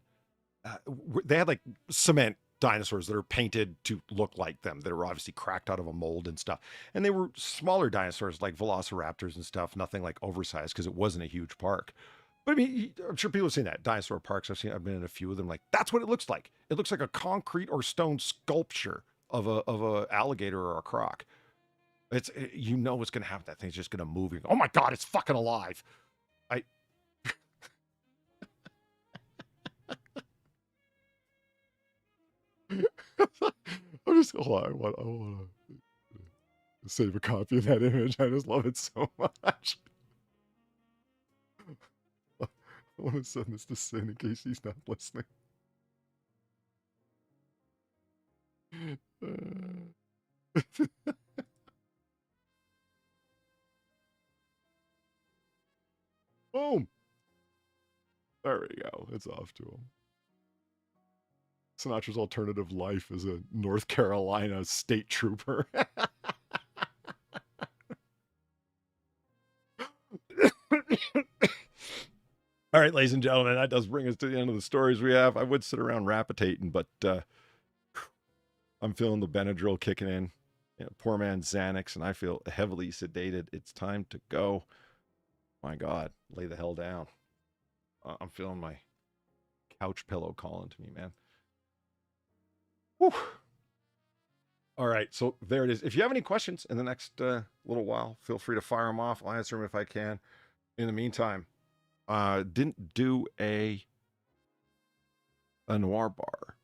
They had like cement dinosaurs that are painted to look like them, that are obviously cracked out of a mold and stuff. And they were smaller dinosaurs like velociraptors and stuff, nothing like oversized because it wasn't a huge park. But I mean, I'm sure people have seen that. Dinosaur parks, I've been in a few of them. Like, that's what it looks like. It looks like a concrete or stone sculpture of a alligator or a croc. It's what's going to happen. That thing's just going to move. Oh my God, it's fucking alive. Hold on, I want to save a copy of that image. I just love it so much. I want to send this to Sin in case he's not listening. Oh There you go. It's off to him. Sinatra's alternative life is a North Carolina state trooper. All right, ladies and gentlemen, that does bring us to the end of the stories we have. I would sit around rapitating, but I'm feeling the Benadryl kicking in. You know, poor man Xanax, and I feel heavily sedated. It's time to go. My God, lay the hell down. I'm feeling my couch pillow calling to me, man. Whew. All right, so there it is. If you have any questions in the next little while, feel free to fire them off. I'll answer them if I can. In the meantime, didn't do a noir bar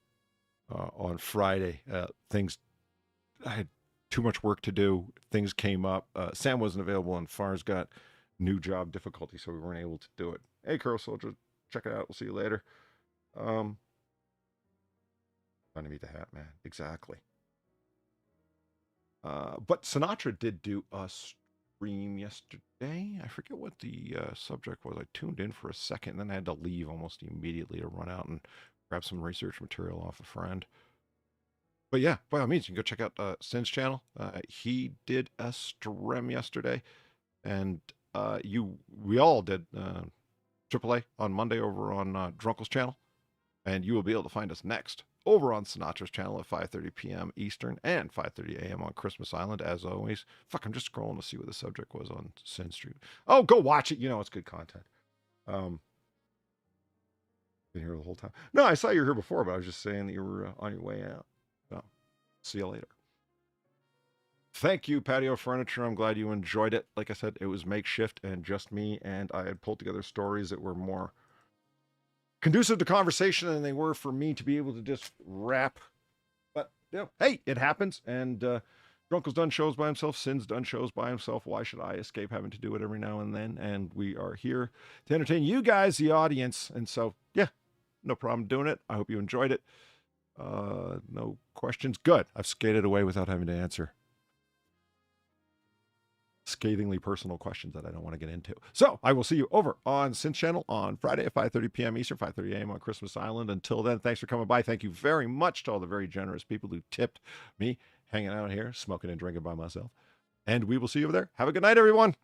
on Friday. I had too much work to do. Things came up. Sam wasn't available, and Far's got new job difficulty, so we weren't able to do it. Hey, Curl Soldier, check it out. We'll see you later. Trying to meet the Hat Man. Exactly. But Sinatra did do a stream yesterday. I forget what the subject was. I tuned in for a second, and then I had to leave almost immediately to run out and grab some research material off a friend. But yeah, by all means, you can go check out Sin's channel. He did a stream yesterday, and we all did AAA on Monday over on Drunkle's channel, and you will be able to find us next over on Sinatra's channel at 5:30 p.m. Eastern and 5:30 a.m. on Christmas Island, as always. Fuck, I'm just scrolling to see what the subject was on Sin Street. Oh, go watch it. You know it's good content. Been here the whole time. No, I saw you were here before, but I was just saying that you were on your way out. So, see you later. Thank you, Patio Furniture. I'm glad you enjoyed it. Like I said, it was makeshift and just me, and I had pulled together stories that were more conducive to conversation than they were for me to be able to just rap. But, you know, hey, it happens, and Drunkle's done shows by himself. Sin's done shows by himself. Why should I escape having to do it every now and then? And we are here to entertain you guys, the audience. And so, yeah, no problem doing it. I hope you enjoyed it. No questions. Good. I've skated away without having to answer scathingly personal questions that I don't want to get into. So I will see you over on Sin's channel on Friday at 5:30 p.m. Eastern, 5:30 a.m. on Christmas Island. Until then, thanks for coming by. Thank you very much to all the very generous people who tipped me hanging out here, smoking and drinking by myself. And we will see you over there. Have a good night, everyone.